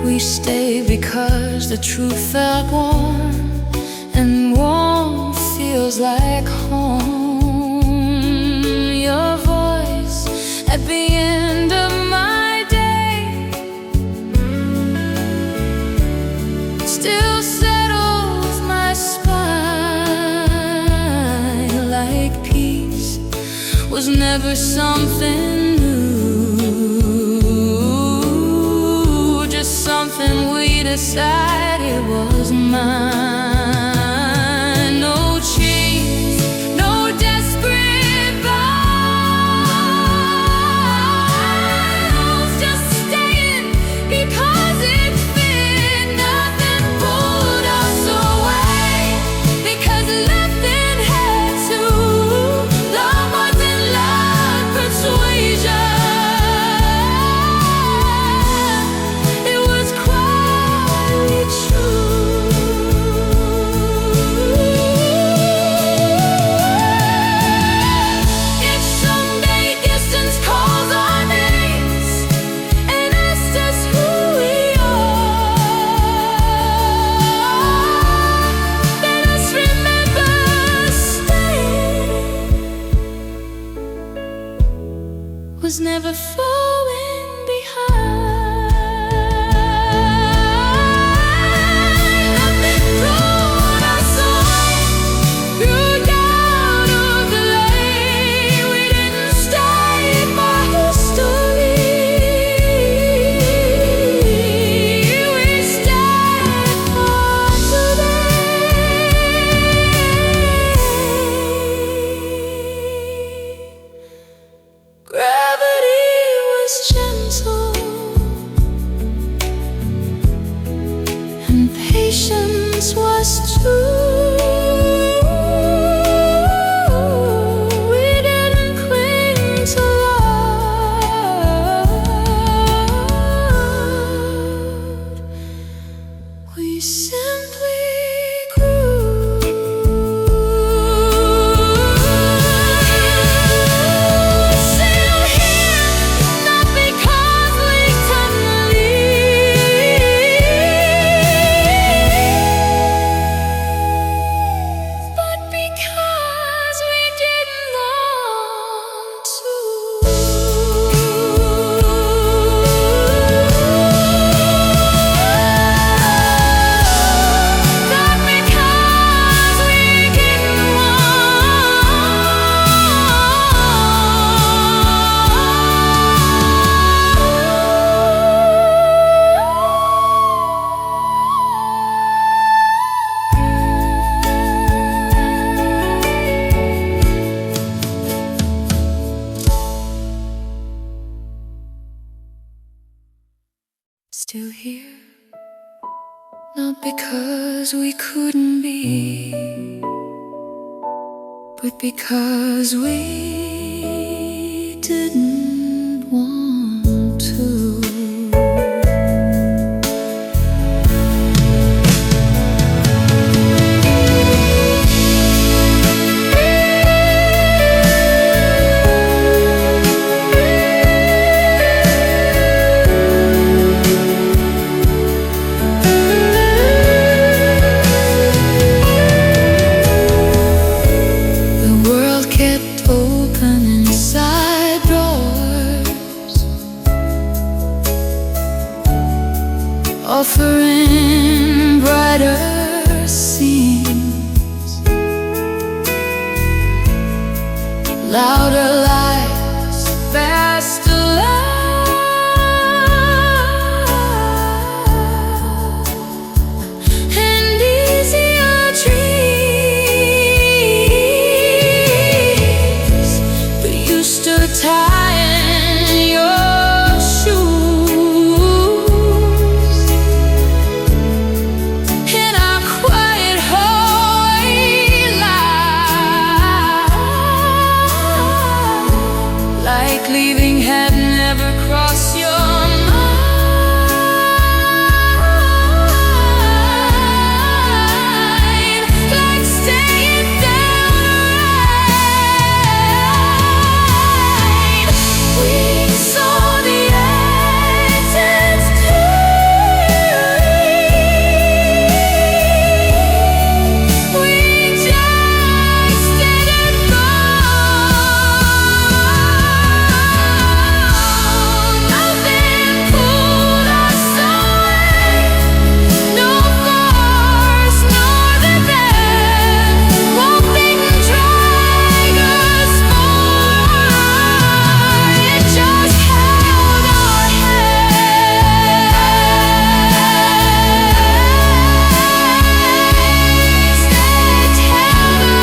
We stayed because the truth felt warm, and warm feels like home. Your voice at the end of my day still settles my spine, like peace was never something new, just something we decided was mine. No chains, no desperate vows, just staying because it fit. Nothing pulled us away because nothing had to. Love wasn't love persuasion. Was never falling behind. Nothing brought us away, grew out of the lane. We didn't stay for history, we stayed for today. Gravity was gentle and patience was too. We didn't cling to love, we simply still here, not because we couldn't be, but because we didn't want to. Offering brighter scenes, louder lights, faster love, and easier dreams. But you stood tying your shoes leaving had never crossed your mind, like staying down the rain. We saw the exits too. We just didn't go. Nothing pulled us away, no force nor the bed. Won't drag us forward. It just held our hands. It held our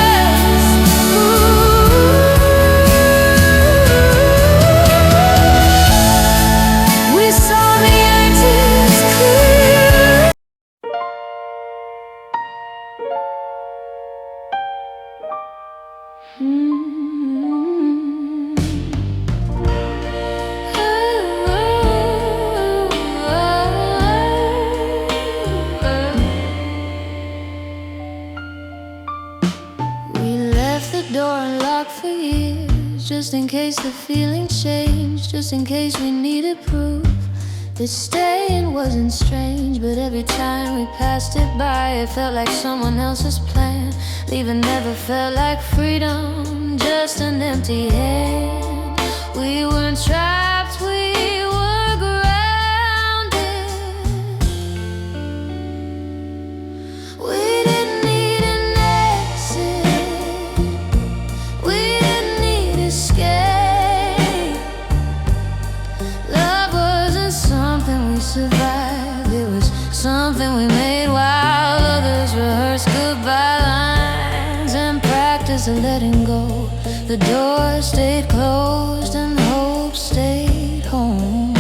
hands. We saw the exits clear. We left the door unlocked for years, just in case the feeling changed, just in case we needed proof that staying wasn't strange. But every time we passed it by, it felt like someone else's plan. Leaving never felt like freedom, just an empty hand. We weren't trapped, we were grounded. We didn't need an exit, we didn't need escape. Love wasn't something we survived, it was something we made while others rehearsed goodbye lines and practiced letting go. The door stayed closed and hope stayed home.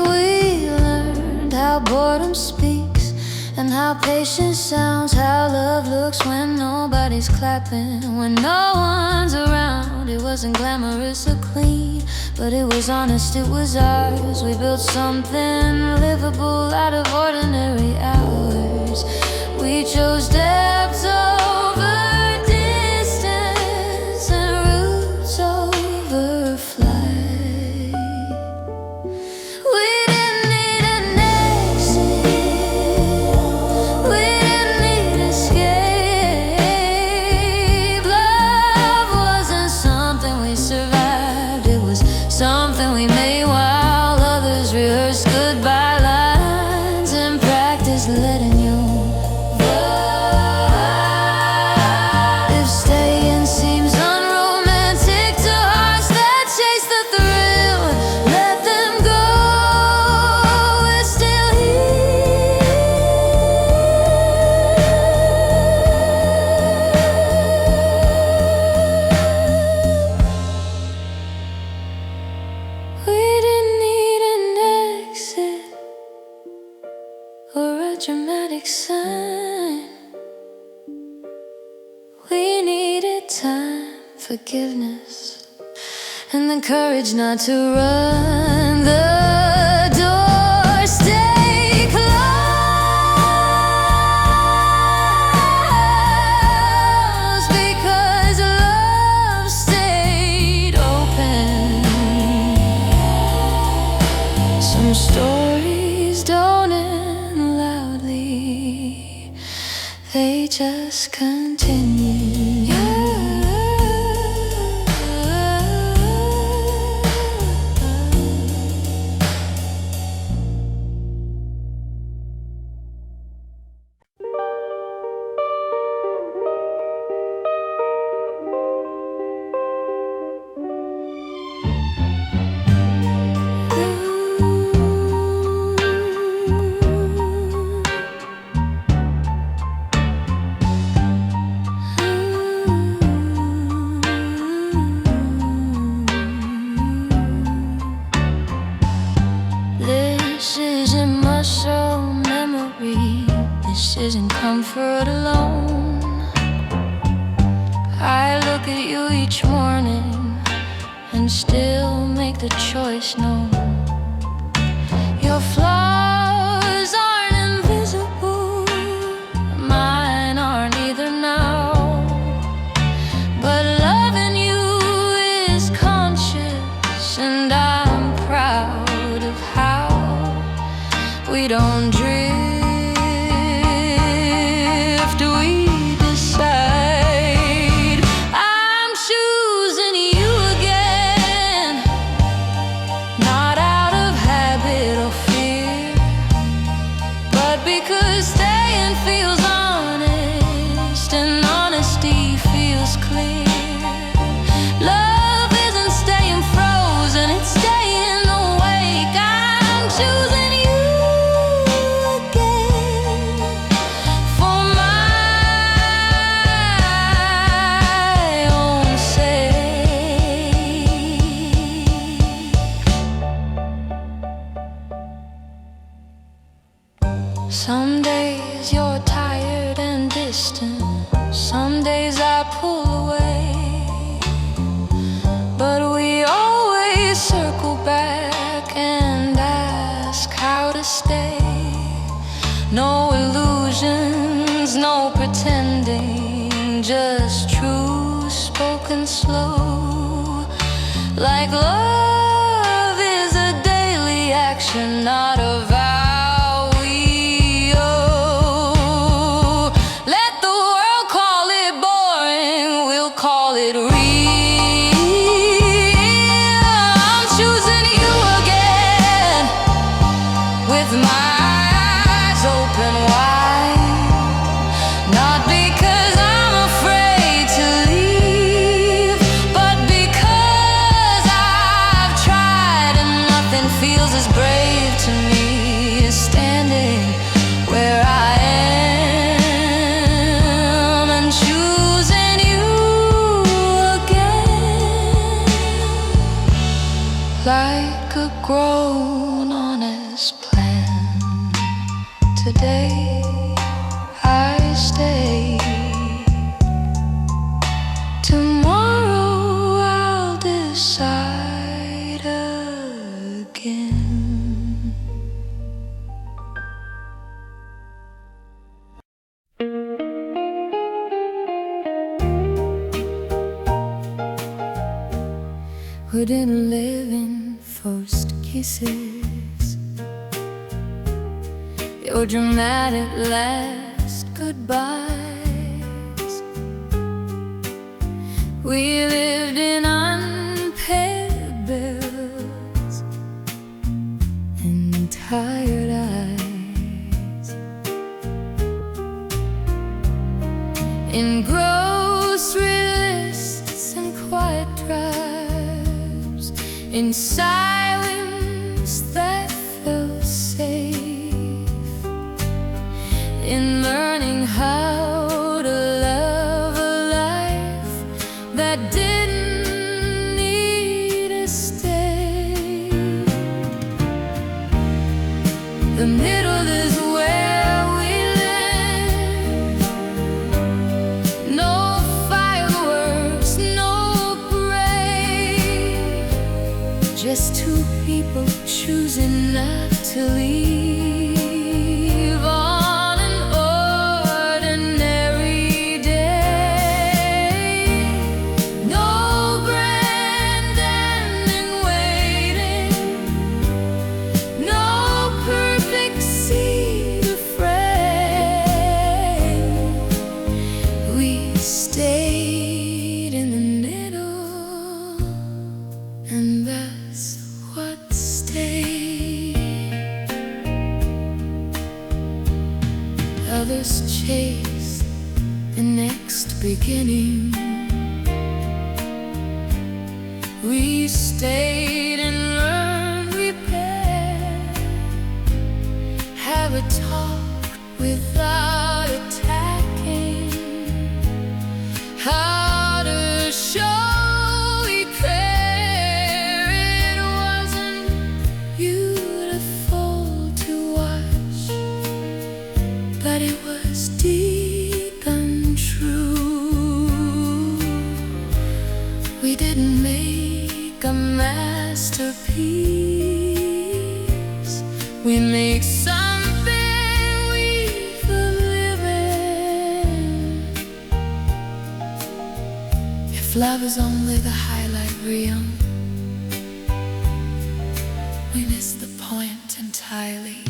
We learned how boredom speaks and how patience sounds, how love looks when nobody's clapping, when no one's around. It wasn't glamorous or clean, but it was honest, it was ours. We built something livable out of ordinary hours. We chose depth over distance and roots over flight. We didn't need an exit, we didn't need escape. Love wasn't something we survived, it was something we made while others rehearsed goodbye lines and practiced letting you. If staying seems unromantic to hearts that chase the thrill, let them go, we're still here. We didn't need an exit or a dramatic sign. We needed time, forgiveness, and the courage not to run. The door stay closed because love stayed open. Some stories don't end loudly, they just continue. comfort alone. I look at you each morning and still make the choice known. Your flaws aren't invisible, mine aren't either now. But loving you is conscious, and I'm proud of how we don't drift, we decide. I'm choosing you again, not out of habit or fear, but because staying feels honest and honesty feels clear. Love isn't staying frozen, it's staying awake. I'm choosing some days you're tired and distant, some days I pull away, but we always circle back and ask how to stay. No illusions, no pretending, just truth spoken slow. Like love is a daily action, not a vow. Feels as brave to me as standing where I am and choosing you again. Like a grown, honest plan, today I stay. Tomorrow I'll decide again. We didn't live in forced kisses, your dramatic last goodbyes. We lived in unpaid bills and tired eyes, in grocery lists and quiet drives, in silence that felt safe, in learning how to love a life that didn't need a stay. The middle is where we live. No fireworks, no parade, just two people choosing not to leave on an ordinary day. No grand ending waiting, no perfect scene to frame. We stayed in the middle, and that's what stayed. Others chase the next beginning. We stayed and learned, repaired, have a talk without attacking, how to show we care. It wasn't beautiful to watch, but it was deep. We didn't make a masterpiece. We make something we believe in. If love is only the highlight reel, we miss the point entirely.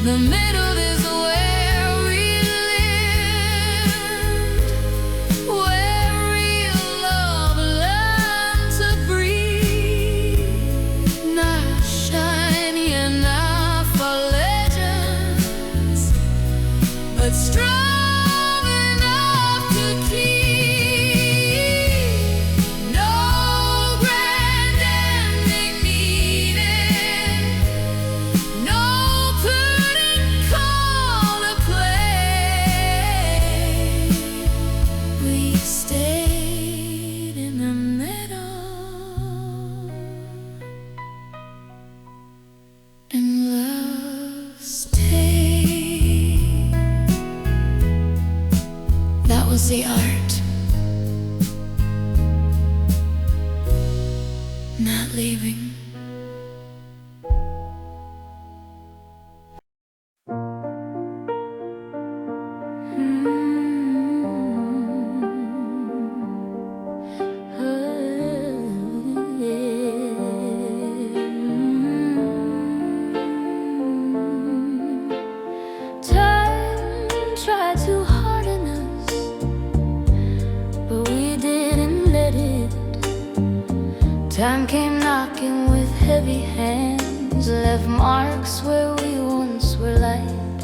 The middle is where we lived, where real love learned to breathe. Not shiny enough for legends, but strong enough to keep. No grand ending needed, no curtain call to play. We stayed in the middle, and love stayed. That was the art, not leaving. Time tried to harden us, but we didn't let it. Time came knocking with heavy hands, left marks where we once were light.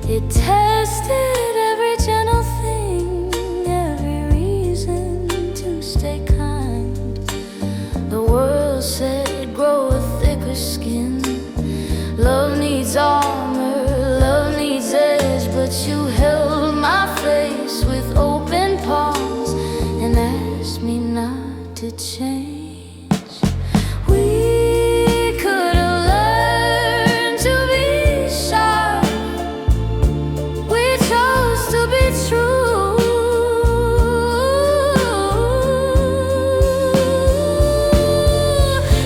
It tested every gentle thing, every reason to stay kind. The world said, grow a thicker skin. Love needs armor, love needs edge, but you held my face with open palms and asked me not to change. We could have learned to be shy. We chose to be true.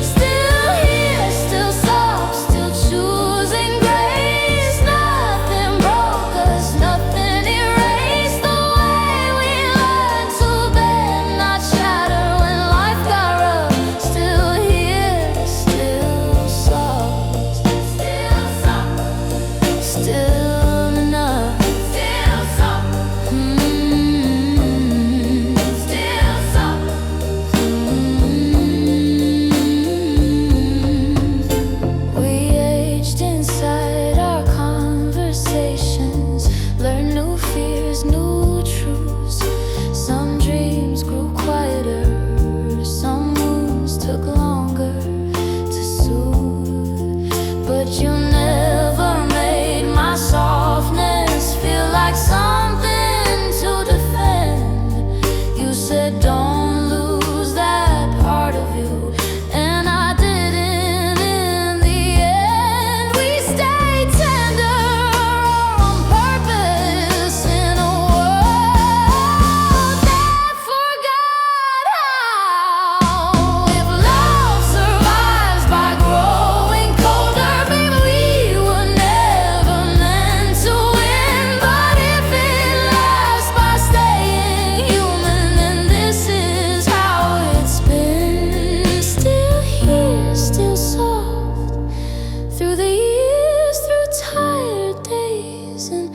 Still here, still soft, still choosing grace. Nothing broke us, nothing erased the way we learned to bend, not shatter when life got rough. Still here, still soft, still soft, still enough, still soft, still soft. We aged inside our conversations, learned new fears, new truths. Some dreams grew quieter, some wounds took longer to soothe. But you never made my softness feel like something to defend. You said don't lose that part of you, and I didn't in the end. We stayed tender on purpose in a world that forgot how. If love survives by growing colder, baby, we were never meant to win. But if it lasts by staying human, then this is how it's been. Still here, still soft, through the years, through tired days and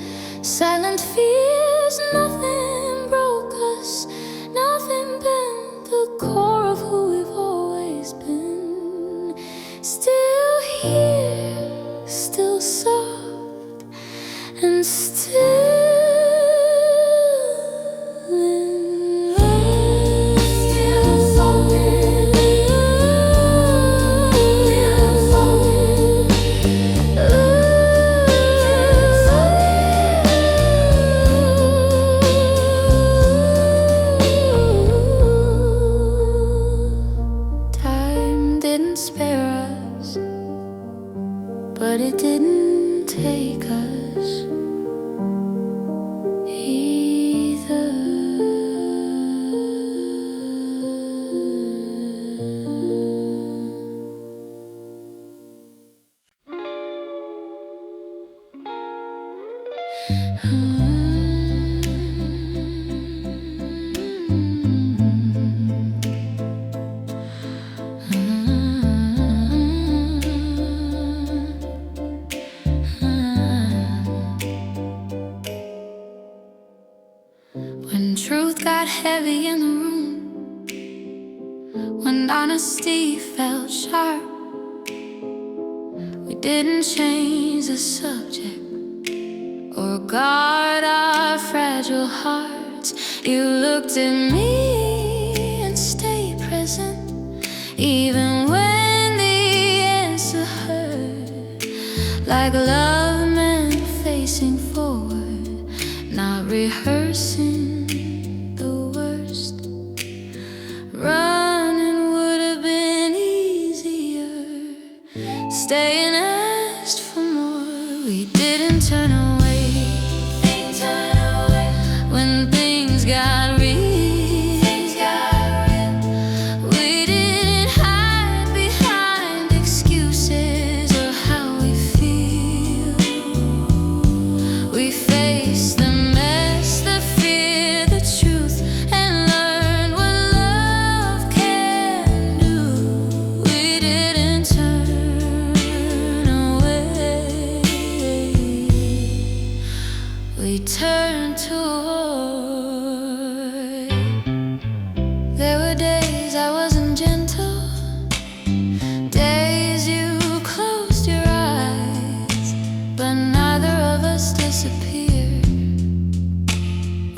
silent fears. Nothing broke us, nothing bent the core of who we've always been. Still here, still soft, and still in love. Still soft, still soft. truth got heavy in the room, when honesty felt sharp, we didn't change the subject or guard our fragile hearts. You looked at me and stayed present, even when the answer hurt. Like love meant facing forward, not rehearsing the worst. Running would have been easier, staying asked for more. We didn't turn away when things got real. We didn't hide behind excuses or how we feel. We faced the mess, the fear, the truth, and learned what love can do. We didn't turn away, we turned toward. There were days I wasn't gentle, days you closed your eyes, but neither of us disappeared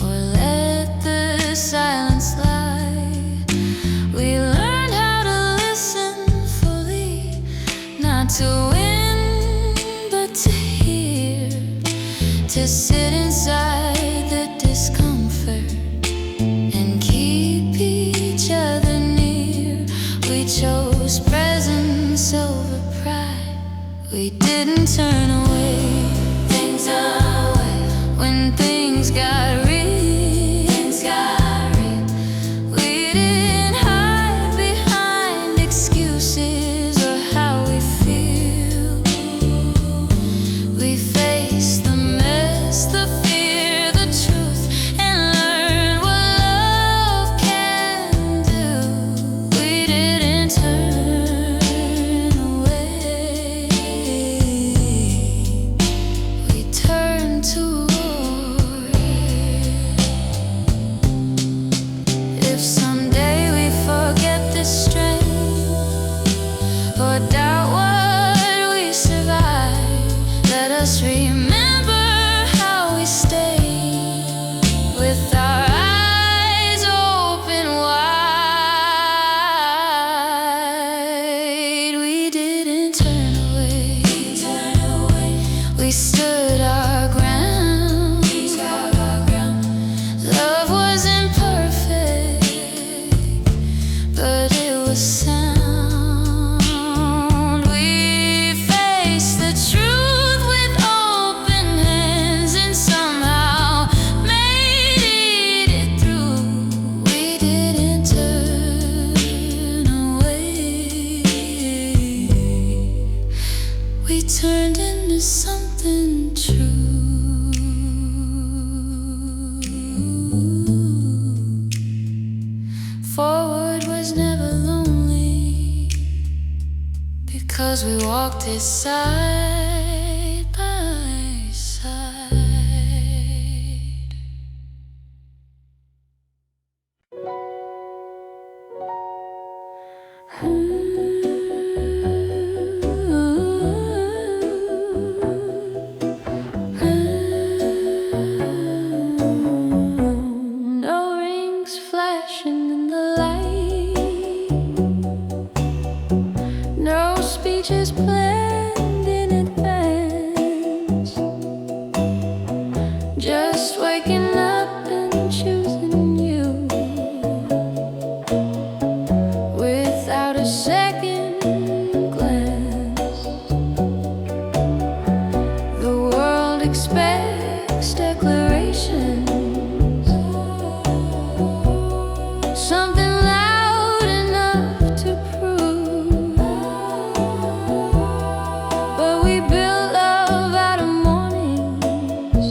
or let the silence lie. We learned how to listen fully, not to win but to hear, to sit inside the discomfort and keep each other near. We chose presence over pride, we didn't turn away when things got real. We didn't hide behind excuses or how we feel. We faced the mess, the fear, the truth, and learned what love can do. We didn't turn away, we turned toward. If someday we forget this strength or doubt what we survived, let us remember how we stayed with our eyes open wide. We didn't turn away, we stood our ground. Love wasn't perfect, but it was sound. We faced the truth with open hands and somehow made it through. We didn't turn away, we turned into something true. Forward was never lonely, because we walked it side by side. No rings flashing in the light, no speeches planned in advance, just waking up and choosing you without a second glance. The world expects declarations, something loud enough to prove, but we built love out of mornings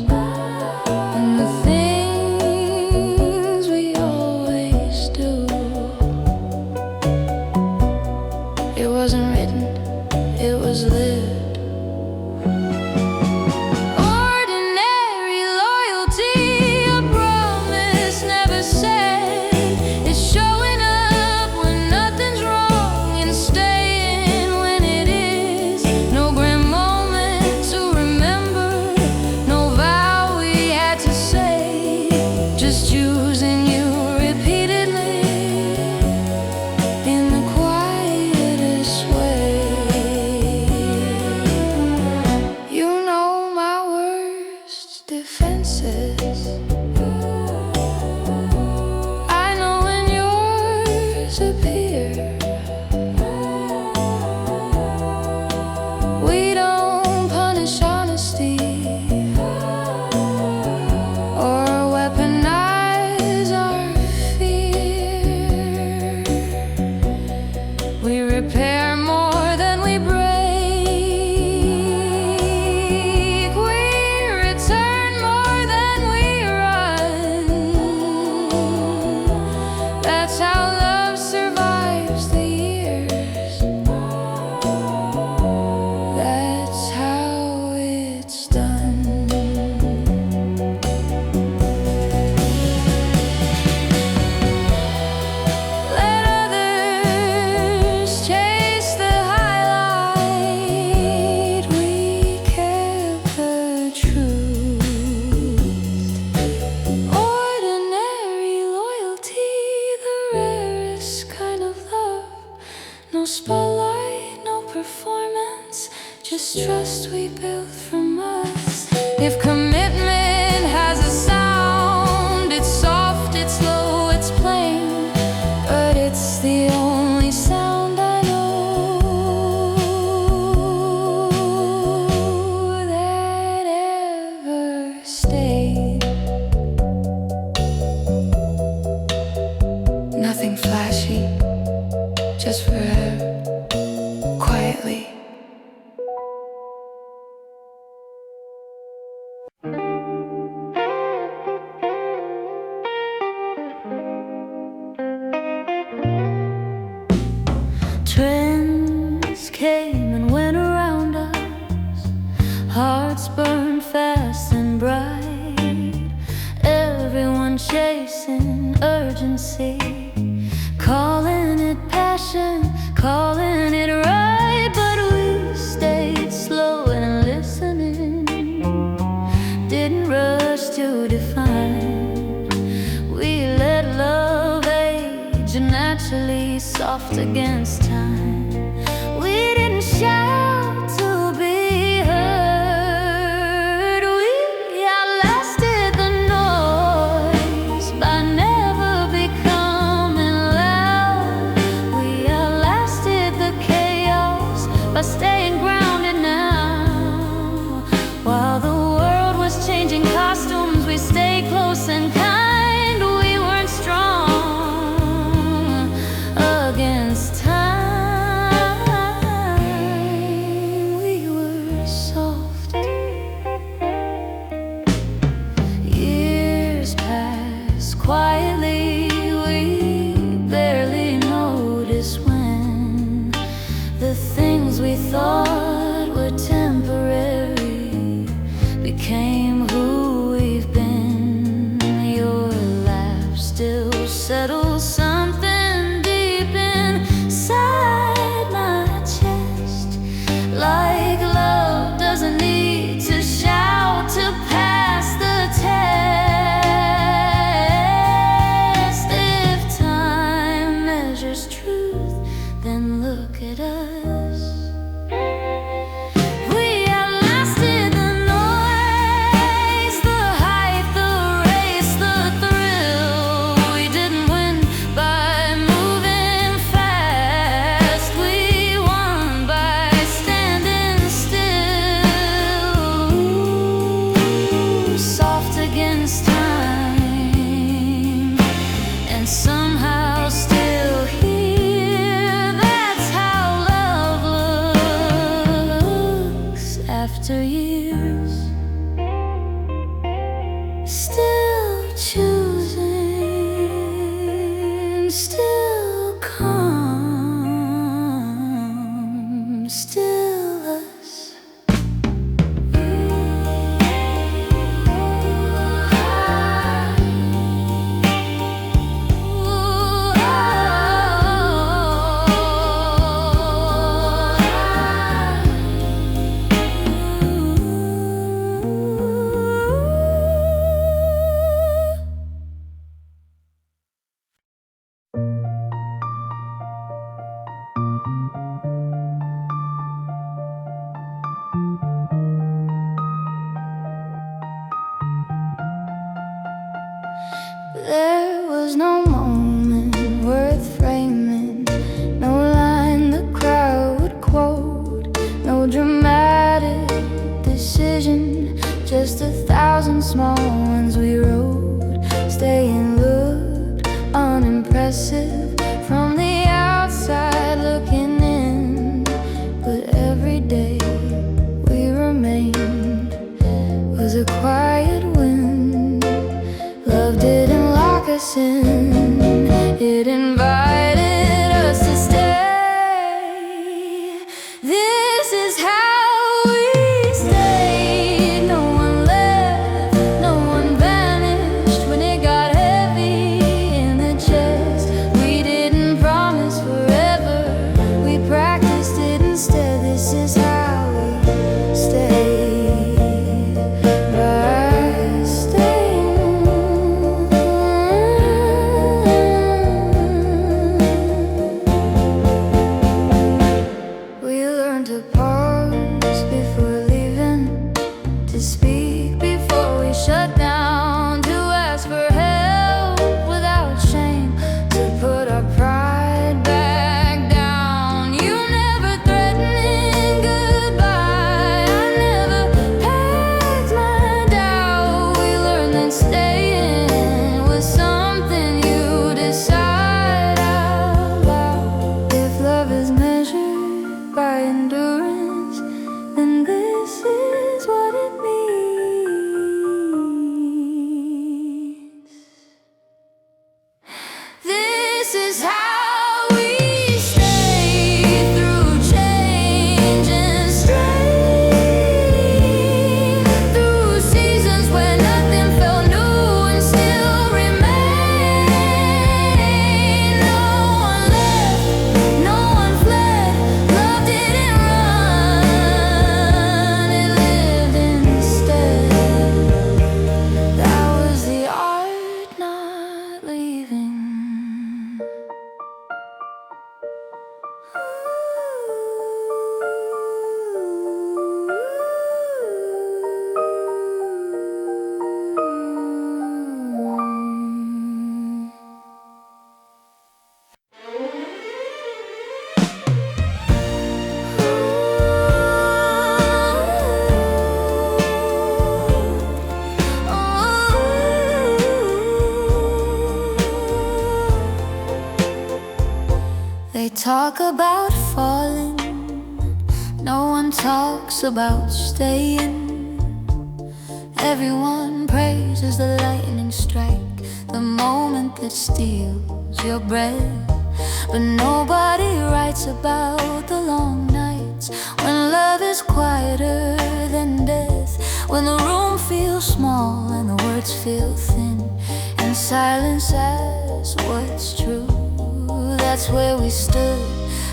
promises. I know when yours appear, we don't punish honesty or weaponize our fear. We repair more than we break. That's how love survives the years. That's how it's done. Let others chase the highlight. We kept the truth. Ordinary loyalty, the rarest kind of love. No spotlight, no performance, just trust we built from us. If commitment has a sound, it's soft, it's low, it's plain, but it's the only sound I know that ever stayed. Nothing flashy, just forever, quietly. Trends came and went around us, hearts burned fast and bright, everyone chasing urgency, calling it passion, calling it right. But we stayed slow and listening, didn't rush to define. We let love age naturally, soft against time. We didn't shout to be heard. We outlasted the noise by never becoming loud. We outlasted the chaos by staying grounded now. While the world was changing costumes, we stayed close and kind. We weren't strong against time. We were soft. Years passed quietly. We barely noticed when the things we thought were temporary became who we've been. Your laugh still settles something deep inside my chest, like love doesn't need to shout to pass the test. If time measures truth, then look at us. We outlasted the noise, the hype, the race, the thrill. We didn't win by moving fast. We won by standing still, soft against time, and somehow still here. That's how love looks after years. Still choosing, still calm, still us. There was no moment worth framing, no line the crowd would quote, no dramatic decision, just 1,000 small ones we wrote. Staying looked unimpressive from the outside looking in, but every day we remained was a quiet wind. Love didn't lock us in, it invited us to stay. This is how we stayed. No one left, no one vanished when it got heavy in the chest. We didn't promise forever, we practiced it instead. This is how we stayed. To pause before leaving, to speak before we shut down, to ask for help without shame, to put our pride back down. You never threatening goodbye, I never packed my doubt. We learned that staying was something you decide out loud. If love is measured by endurance, then this is what it means. This is how we stay through change and strain, through seasons where nothing felt new and still remain. No one left, no one fled, love didn't run, it lived instead. That was the art not leaving. They talk about falling, no one talks about staying. Everyone praises the lightning strike, the moment that steals your breath. But nobody writes about the long nights when love is quieter than death, when the room feels small and the words feel thin, and silence asks what's true. That's where we stood,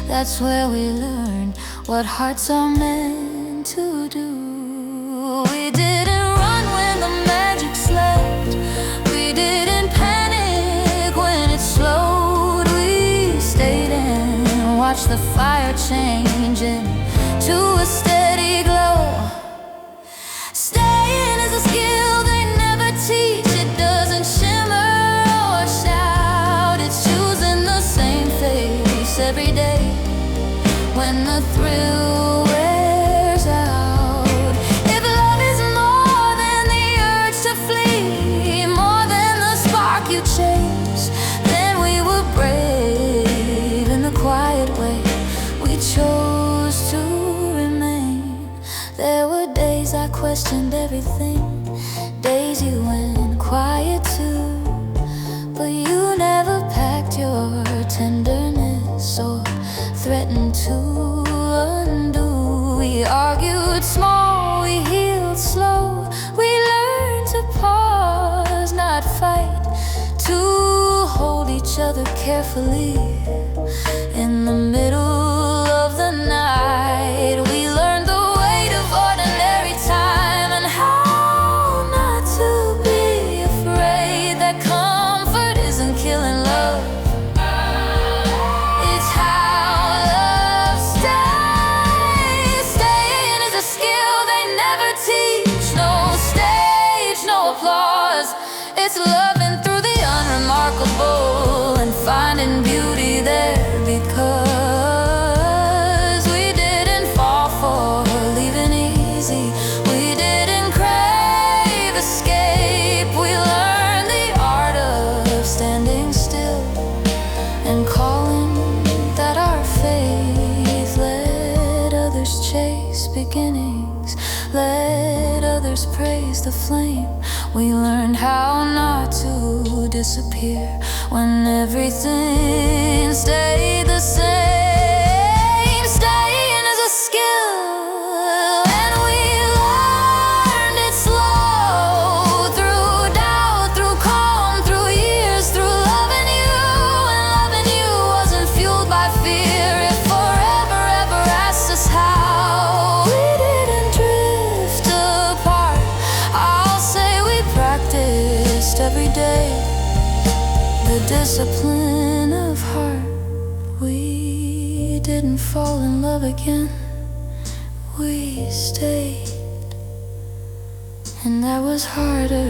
that's where we learned what hearts are meant to do. We didn't run when the magic slept, we didn't panic when it slowed. We stayed and watched the fire change into a steady glow. Staying is a skill they never teach. It doesn't shimmer or shout, it's choosing the same face every day when the thrill wears out. If love is more than the urge to flee, more than the spark you chase, then we were brave in the quiet way. We chose to remain. There were days I questioned everything, days you went quiet too, but you never packed your tenderness or threatened to undo. We argued small, we healed slow, we learned to pause, not fight, to hold each other carefully in the middle of the night. We learned the weight of ordinary time and how not to be afraid that comfort isn't killing love. It's how love stays. Staying is a skill they never teach. No stage, no applause. It's loving through the flame. We learned how not to disappear when everything stayed the same. Staying is a skill, and we learned it slow. Through doubt, through calm, through years, through loving you. And loving you wasn't fueled by fear. It forever, ever asked us how. We didn't drift apart. I'll say we practiced every day the discipline of heart. We didn't fall in love again. We stayed, and that was harder.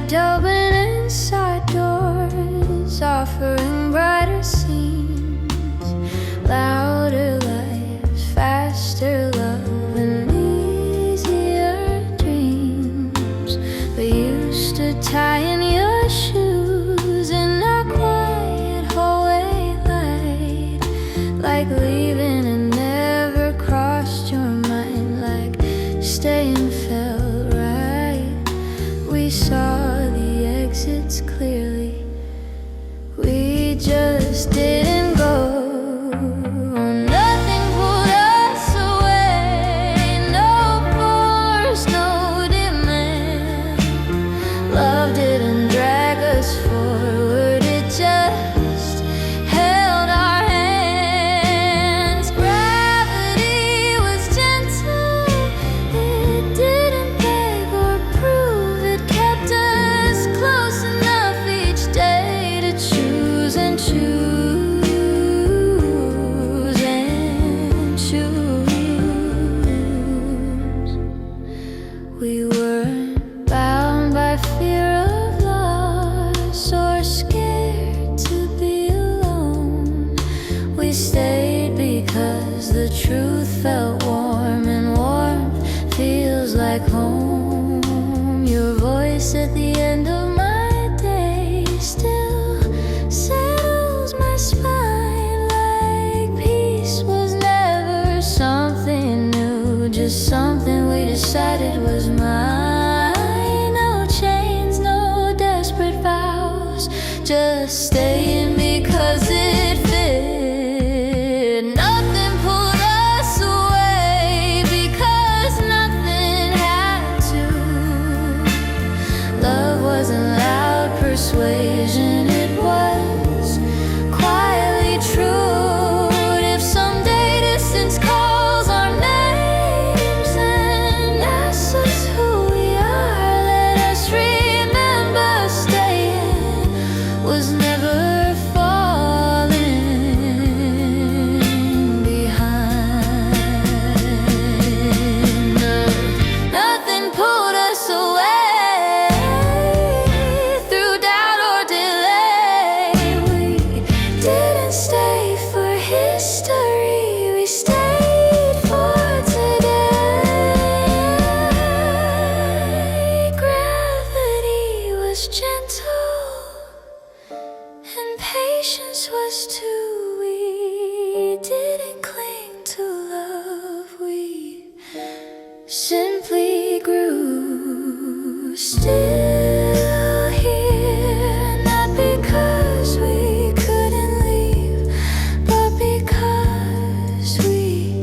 Opening side doors, offering brighter scenes, louder lives, faster love, and easier dreams. But you stood tying your shoes in our quiet hallway light, like leaving and never crossed your mind, like staying felt right. We saw exits clearly, we just didn't go. Nothing pulled us away, no force, no demand. Love didn't drag us forward, it just held our hands. Gravity was gentle, it didn't beg or prove, it kept us close enough each day to choose and choose and choose. We weren't bound by fear of loss or scared to be alone. We stayed because the truth felt warm, and warmth feels like home. Your voice at the end of my day still settles my spine, like peace was never something new, just something we decided was mine. No chains, no desperate vows, just staying because it fit. Nothing pulled us away because nothing had to. Love wasn't loud persuasion, it was quietly true. If someday distance calls our names and asks us who we are, let us remember staying was never falling behind. Nothing pulled us away through doubt or delay. We didn't stay for history, we stayed for today. Gravity was gentle and patience was too. We didn't cling to love, we simply grew. Still here, not because we couldn't leave, but because we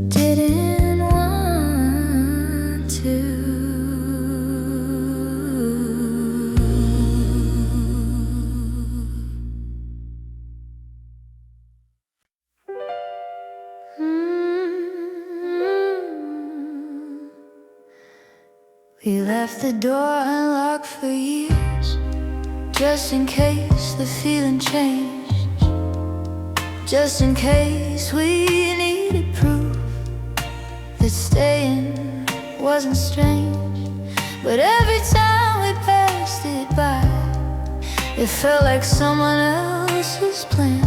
didn't want to. We left the door unlocked for years, just in case the feeling changed, just in case we needed proof that staying wasn't strange. But every time we passed goodbye. It felt like someone else's plan.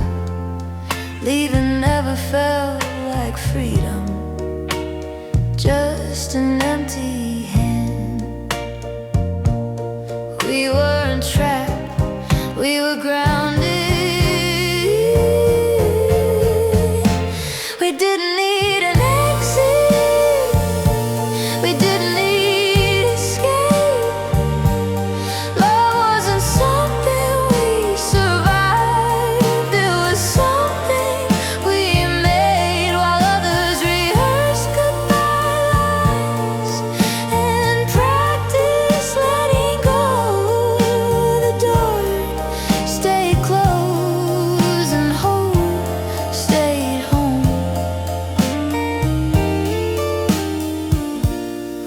Leaving never felt like freedom, just an empty hand. We weren't trapped, we were grounded. We didn't need an exit, we didn't need escape. Love wasn't something we survived, it was something we made while others rehearsed goodbye lines and practiced letting go. The door stayed closed and hope stayed home.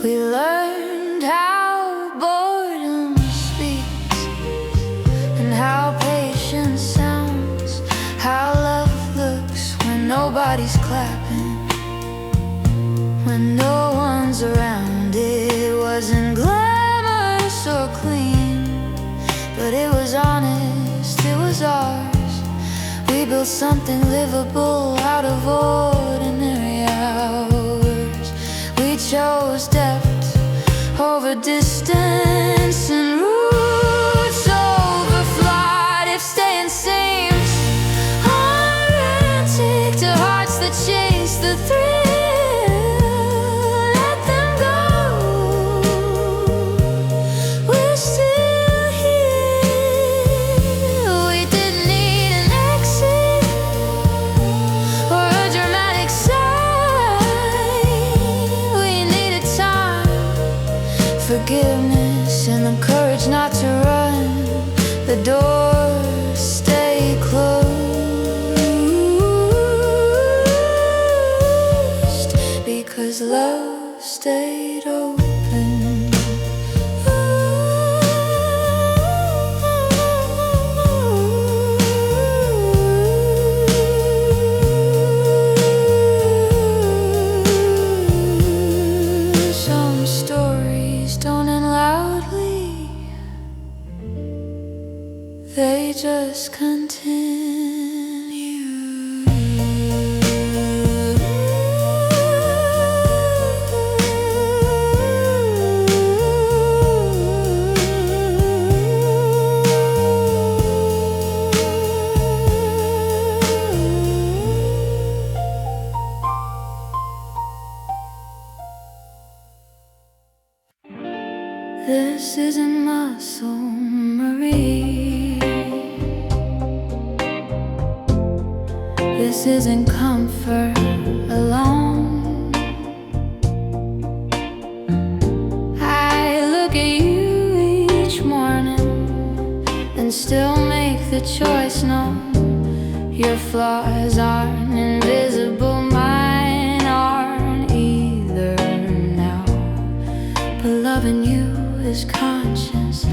We learned how boredom speaks and how patience sounds, how love looks when nobody's clapping, when no one's around. It wasn't glamorous or clean, but it was honest, it was ours. We built something livable out of ordinary hours. We chose depth over distance and roots over flight. If staying seems unromantic to hearts that chase the thrill, let them go. We're still here. We didn't need an exit or a dramatic sign. We needed time, forgiveness, and the courage not to run. The door stayed closed because love stayed open. Some stories don't end loudly, they just continue. This isn't muscle Marie, this isn't comfort alone. I look at you each morning and still make the choice known. Your flaws aren't invisible, mine aren't either now. But loving you is conscious,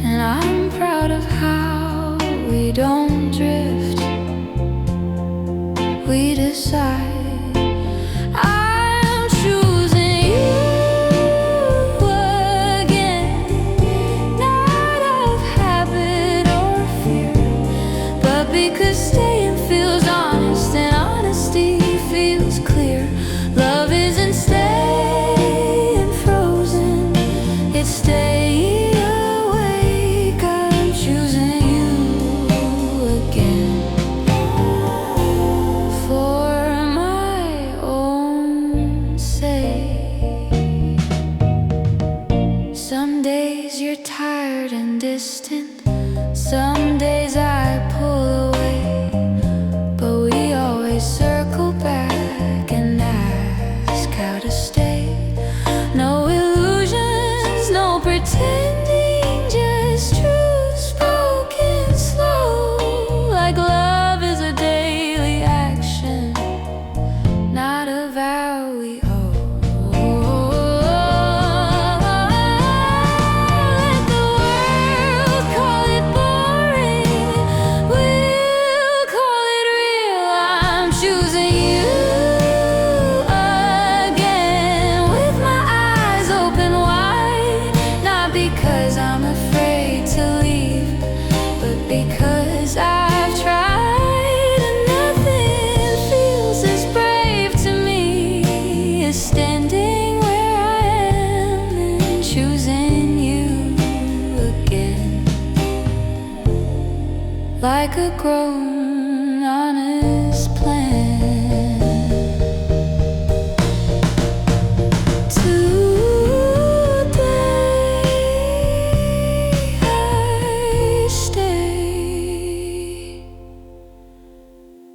and I'm proud of how we don't drift. We decide I'm choosing you again, not of habit or fear, but because staying feels honest and honesty feels clear. Love isn't staying frozen, it's staying awake. I'm choosing like a grown honest plan. Today I stay,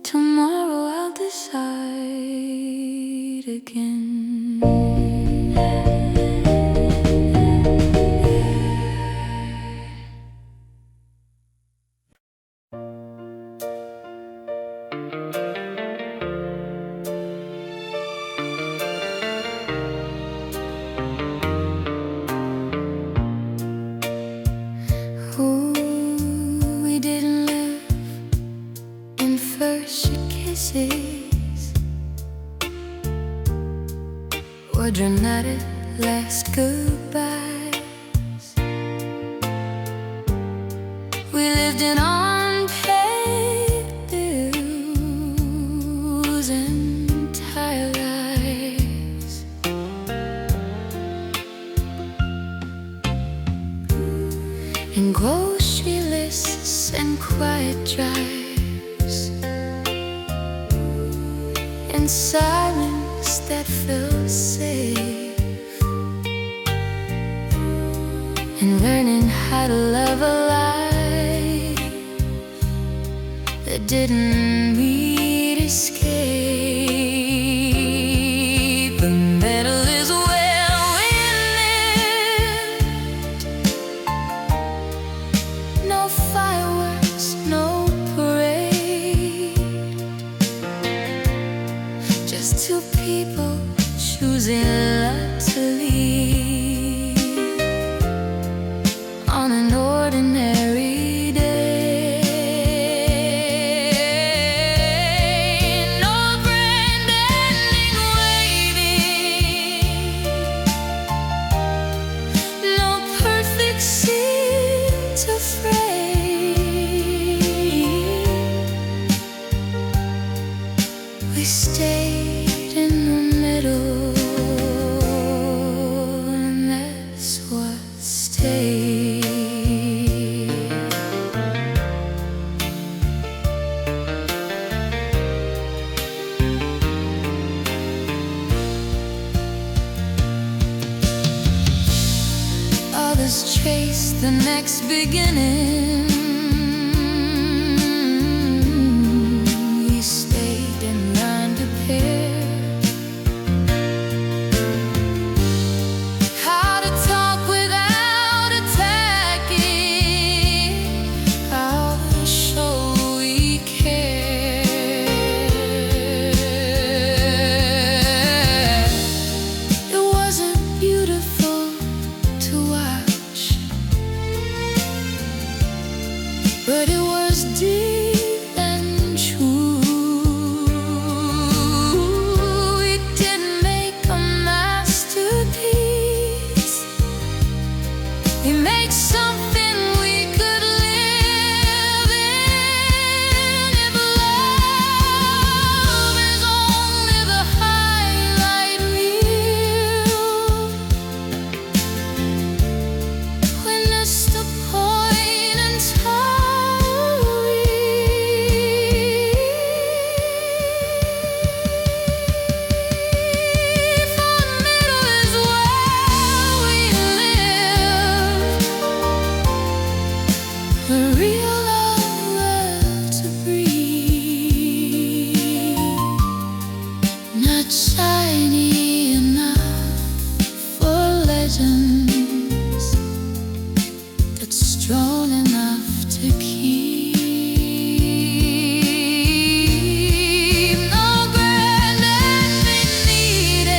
tomorrow I'll decide again. We didn't live in first kisses or dramatic last goodbyes. We lived in unpaid bills and tired lives, and grocery lists and quiet drives, and silence that felt safe, and learning how to love a life that didn't need escape. The medal is where we lived. No fireworks, no parade, just two people choosing not to leave on an ordinary day. No grand ending waiting, no perfect scene to frame. We stayed in the middle, and that's what stayed. Others chase the next beginning. We stayed and learned to pair, how to talk without attacking, how to show we care. It wasn't beautiful to watch, but it was deep and true. We didn't make a masterpiece, we made something we could live in. If love is only the highlight reel, we missed the point entirely. For the middle is where we live, where real love learned to breathe. Not shiny enough for legends, but strong enough to keep. No grand ending needed,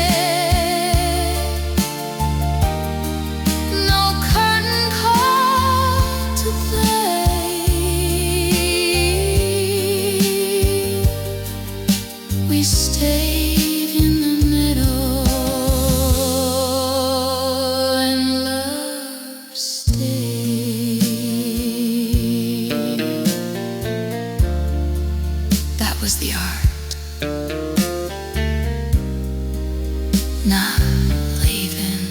no curtain call to play. We stayed in the middle, and love stayed. That was the art, not leaving.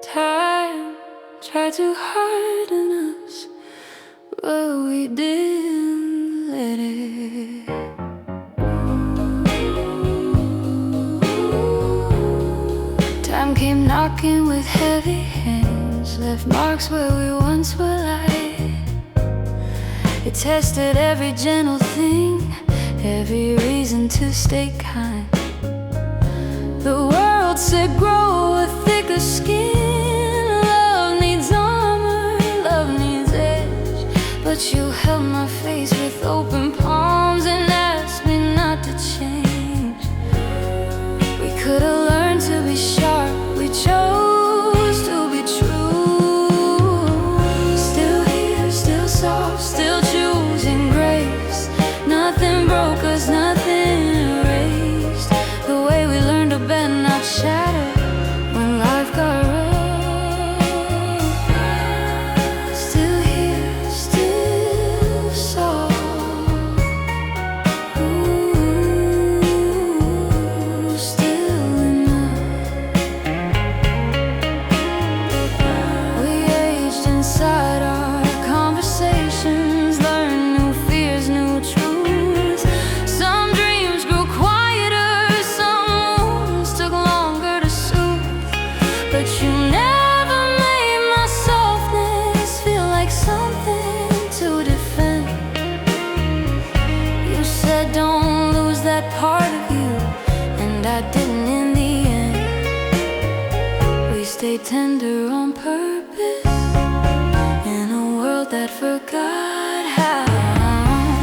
Time tried to harden us, but we didn't let it. Time came knocking with heavy hands, left marks where we once were light. It tested every gentle thing, every reason to stay kind. The world said grow a thicker skin, love needs armor, love needs edge. But you held my face with open palms and asked me not to change. We could have learned to be sharp, we chose to be true. Still here, still soft, still choosing grace. Nothing broke us, nothing erased. The way we learned to bend, not shatter, when life got rough. Still here, still soft. Ooh, still enough. We aged inside our conversations, learned new fears, new truths. Some dreams grew quieter, some wounds took longer to soothe. But you never made my softness feel like something to defend. You said don't lose that part of you, and I didn't in the end. We stayed tender on purpose, in a world that forgot how.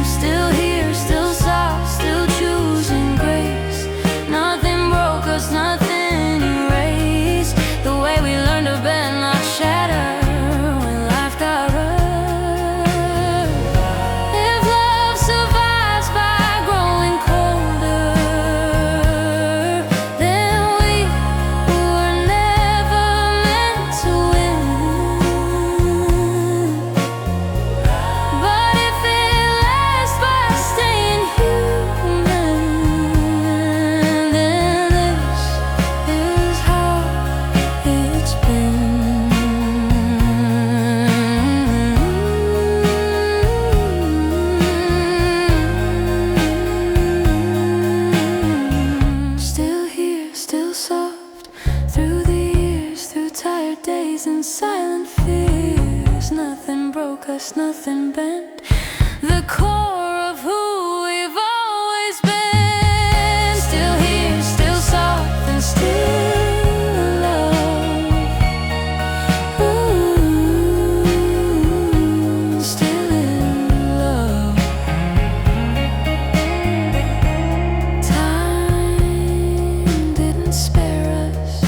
Still here, still soft, still choosing grace. Nothing broke us, nothing erased. The way we learned to bend, not shatter, when life got rough. If love survives by growing colder, then we were never meant to win. But if it lasts by staying human, then this is how it's been. Still here, still soft, through the years, through tired days and silent fears. Nothing broke us, nothing bent the core of who we've always been. Still here, still soft and still love. Ooh, still in love. Time didn't spare us,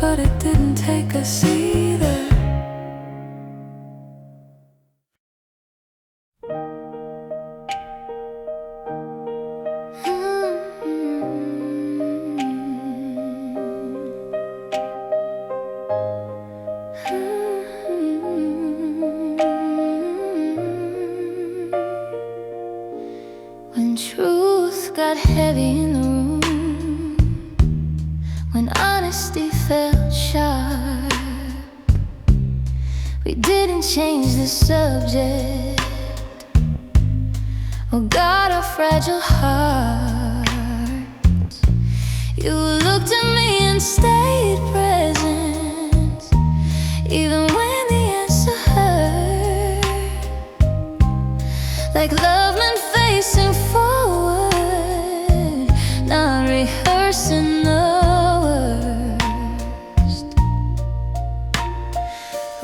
but it didn't take us either. When truth got heavy in the room, when honesty felt sharp, we didn't change the subject or guard our fragile hearts. You looked at me and stayed present, even when the answer hurt. Like love meant facing forward, not rehearsing the worst.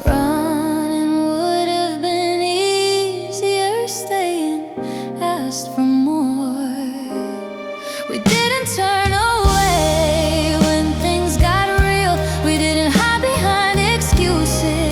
Running would have been easier, staying asked for more. We didn't turn away when things got real. We didn't hide behind excuses.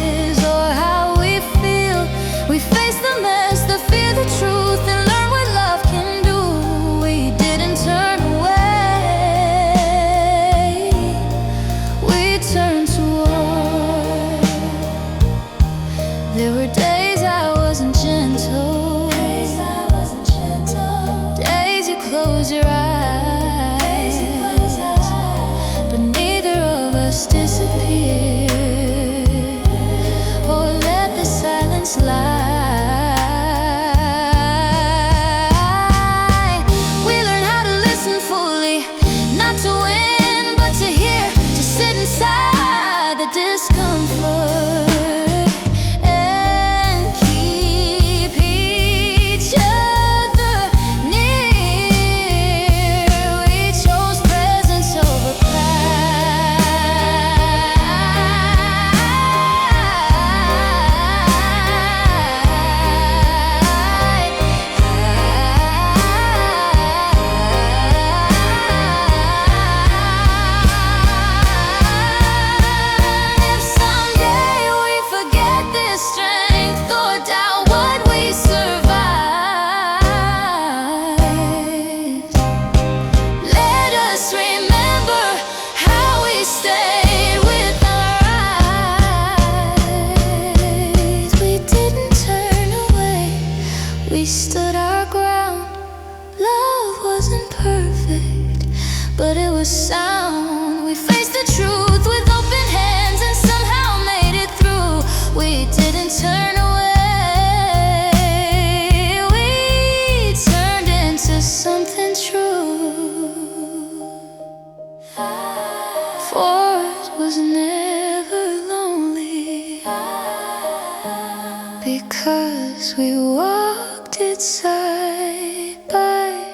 because we walked it side by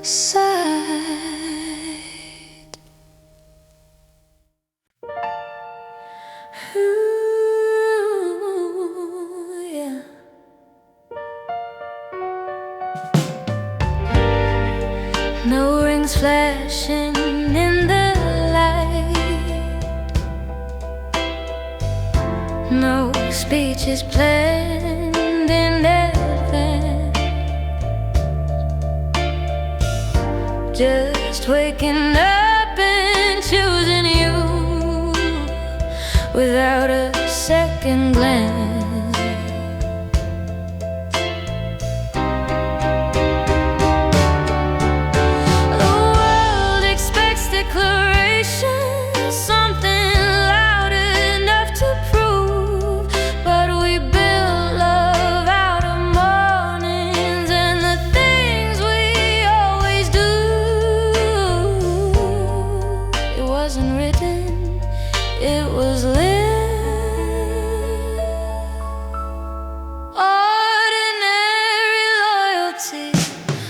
side. Ooh, yeah. No rings flashing in the light, no speeches planned in advance, just waking up and choosing you without a second glance. It was lived. Ordinary loyalty,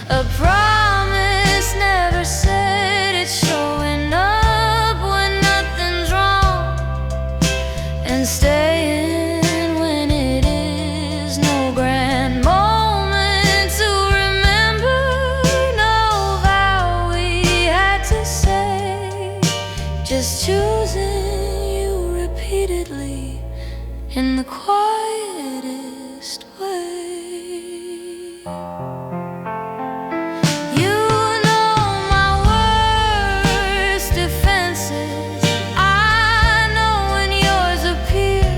a promise never said. It's showing up when nothing's wrong and staying when it is. No grand moment to remember, no vow we had to say, just choosing repeatedly in the quietest way. You know my worst defenses, I know when yours appear.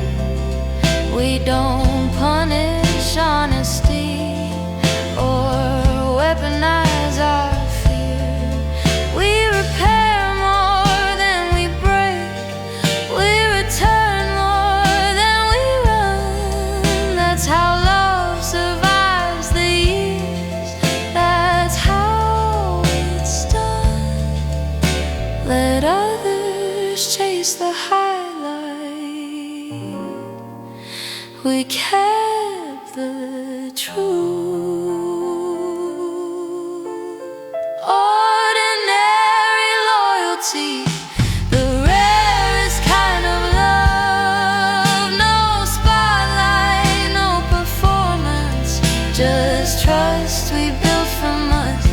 We don't punish honesty or weaponize our fear. We repair more than we break. We return more than we run. That's how love survives the years. That's how it's done. Let others chase the highlight. We kept the truth. Ordinary loyalty, the rarest kind of love. No spotlight, no performance, just trust we built from us.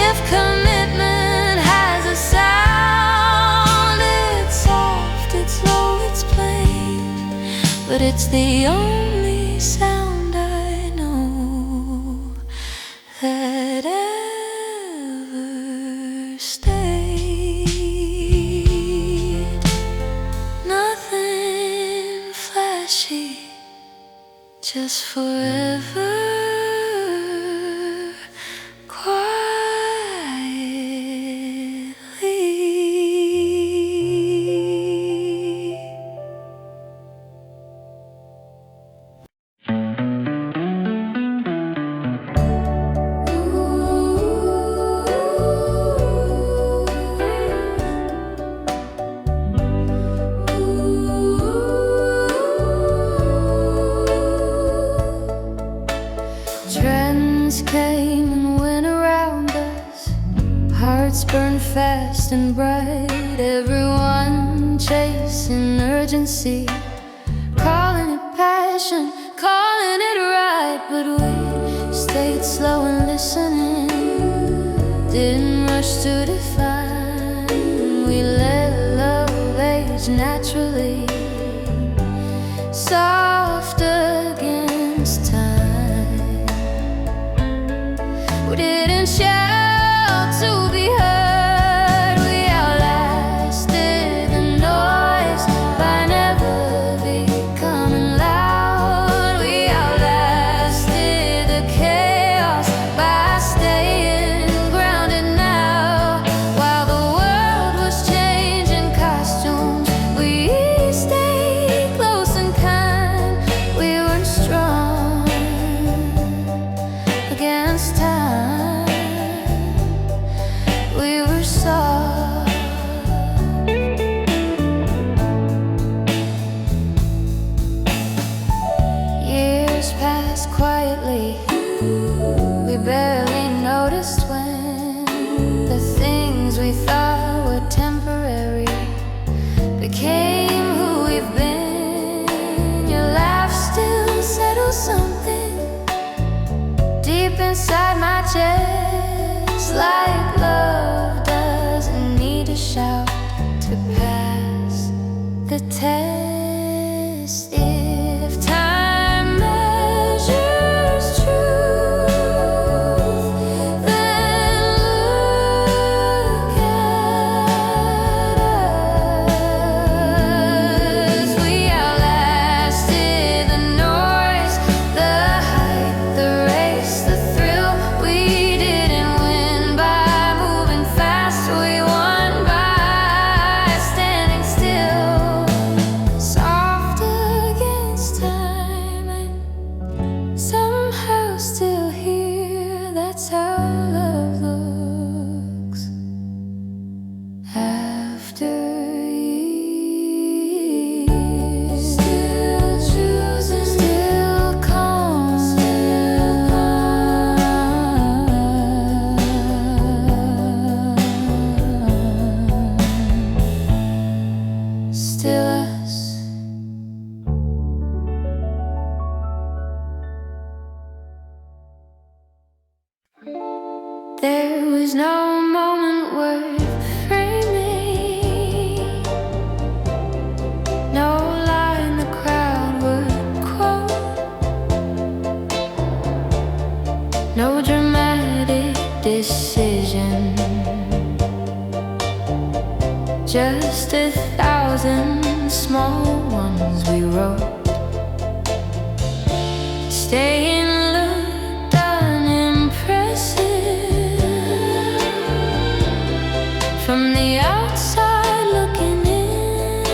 If commitment has a sound, it's soft, it's low, it's plain, but it's the only sound I know that ever stayed. Nothing flashy, just forever Trends came and went around us, hearts burned fast and bright. Everyone chasing urgency, calling it passion, calling it right. But we stayed slow and listening, didn't rush to define. We let love age naturally, soft against time. We didn't shout to be heard. We outlasted the noise by never becoming loud. We outlasted the chaos by staying grounded now. While the world was changing costumes, we stayed close and kind. became who we've been. Your laugh still settles something deep inside my chest, like love doesn't need a shout to pass the test. If time measures truth, then look at us. We outlasted the noise, the hype, the race, the thrill. We didn't win by moving fast, we won by standing still. Soft against time and somehow still here. That's how love looks after years. Still choosing, still calm, still us. There was no moment worth framing, no line the crowd would quote, no dramatic decision, just 1,000 small ones we wrote. Staying looked unimpressive from the outside looking in,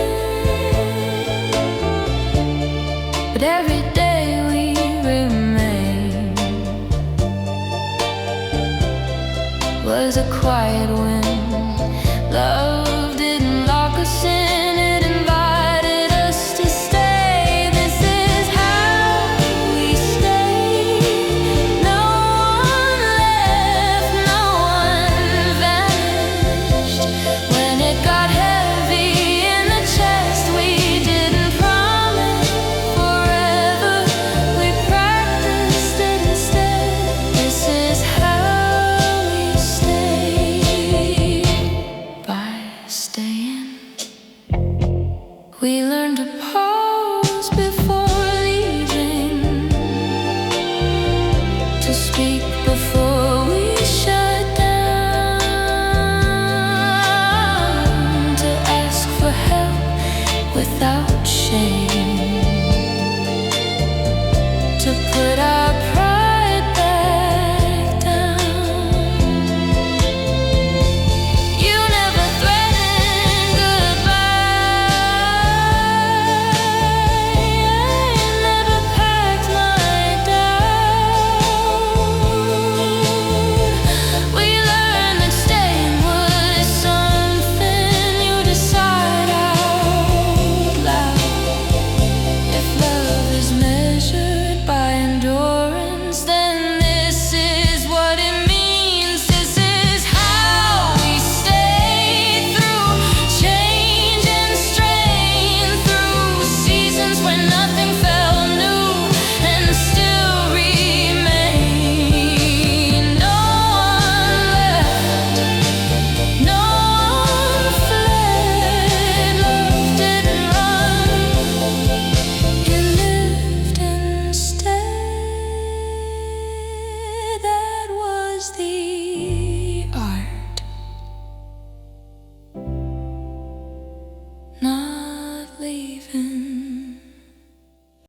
but every day we remain was a quiet win. Love didn't lock us in, it invited us to stay. This is how we stay. No one left, no one vanished. When it got heavy in the chest, we didn't promise forever, we practiced it instead. This is how we stay. By staying, we learned to pause before leaving, to speak before we shut down, to ask for help without shame, to put our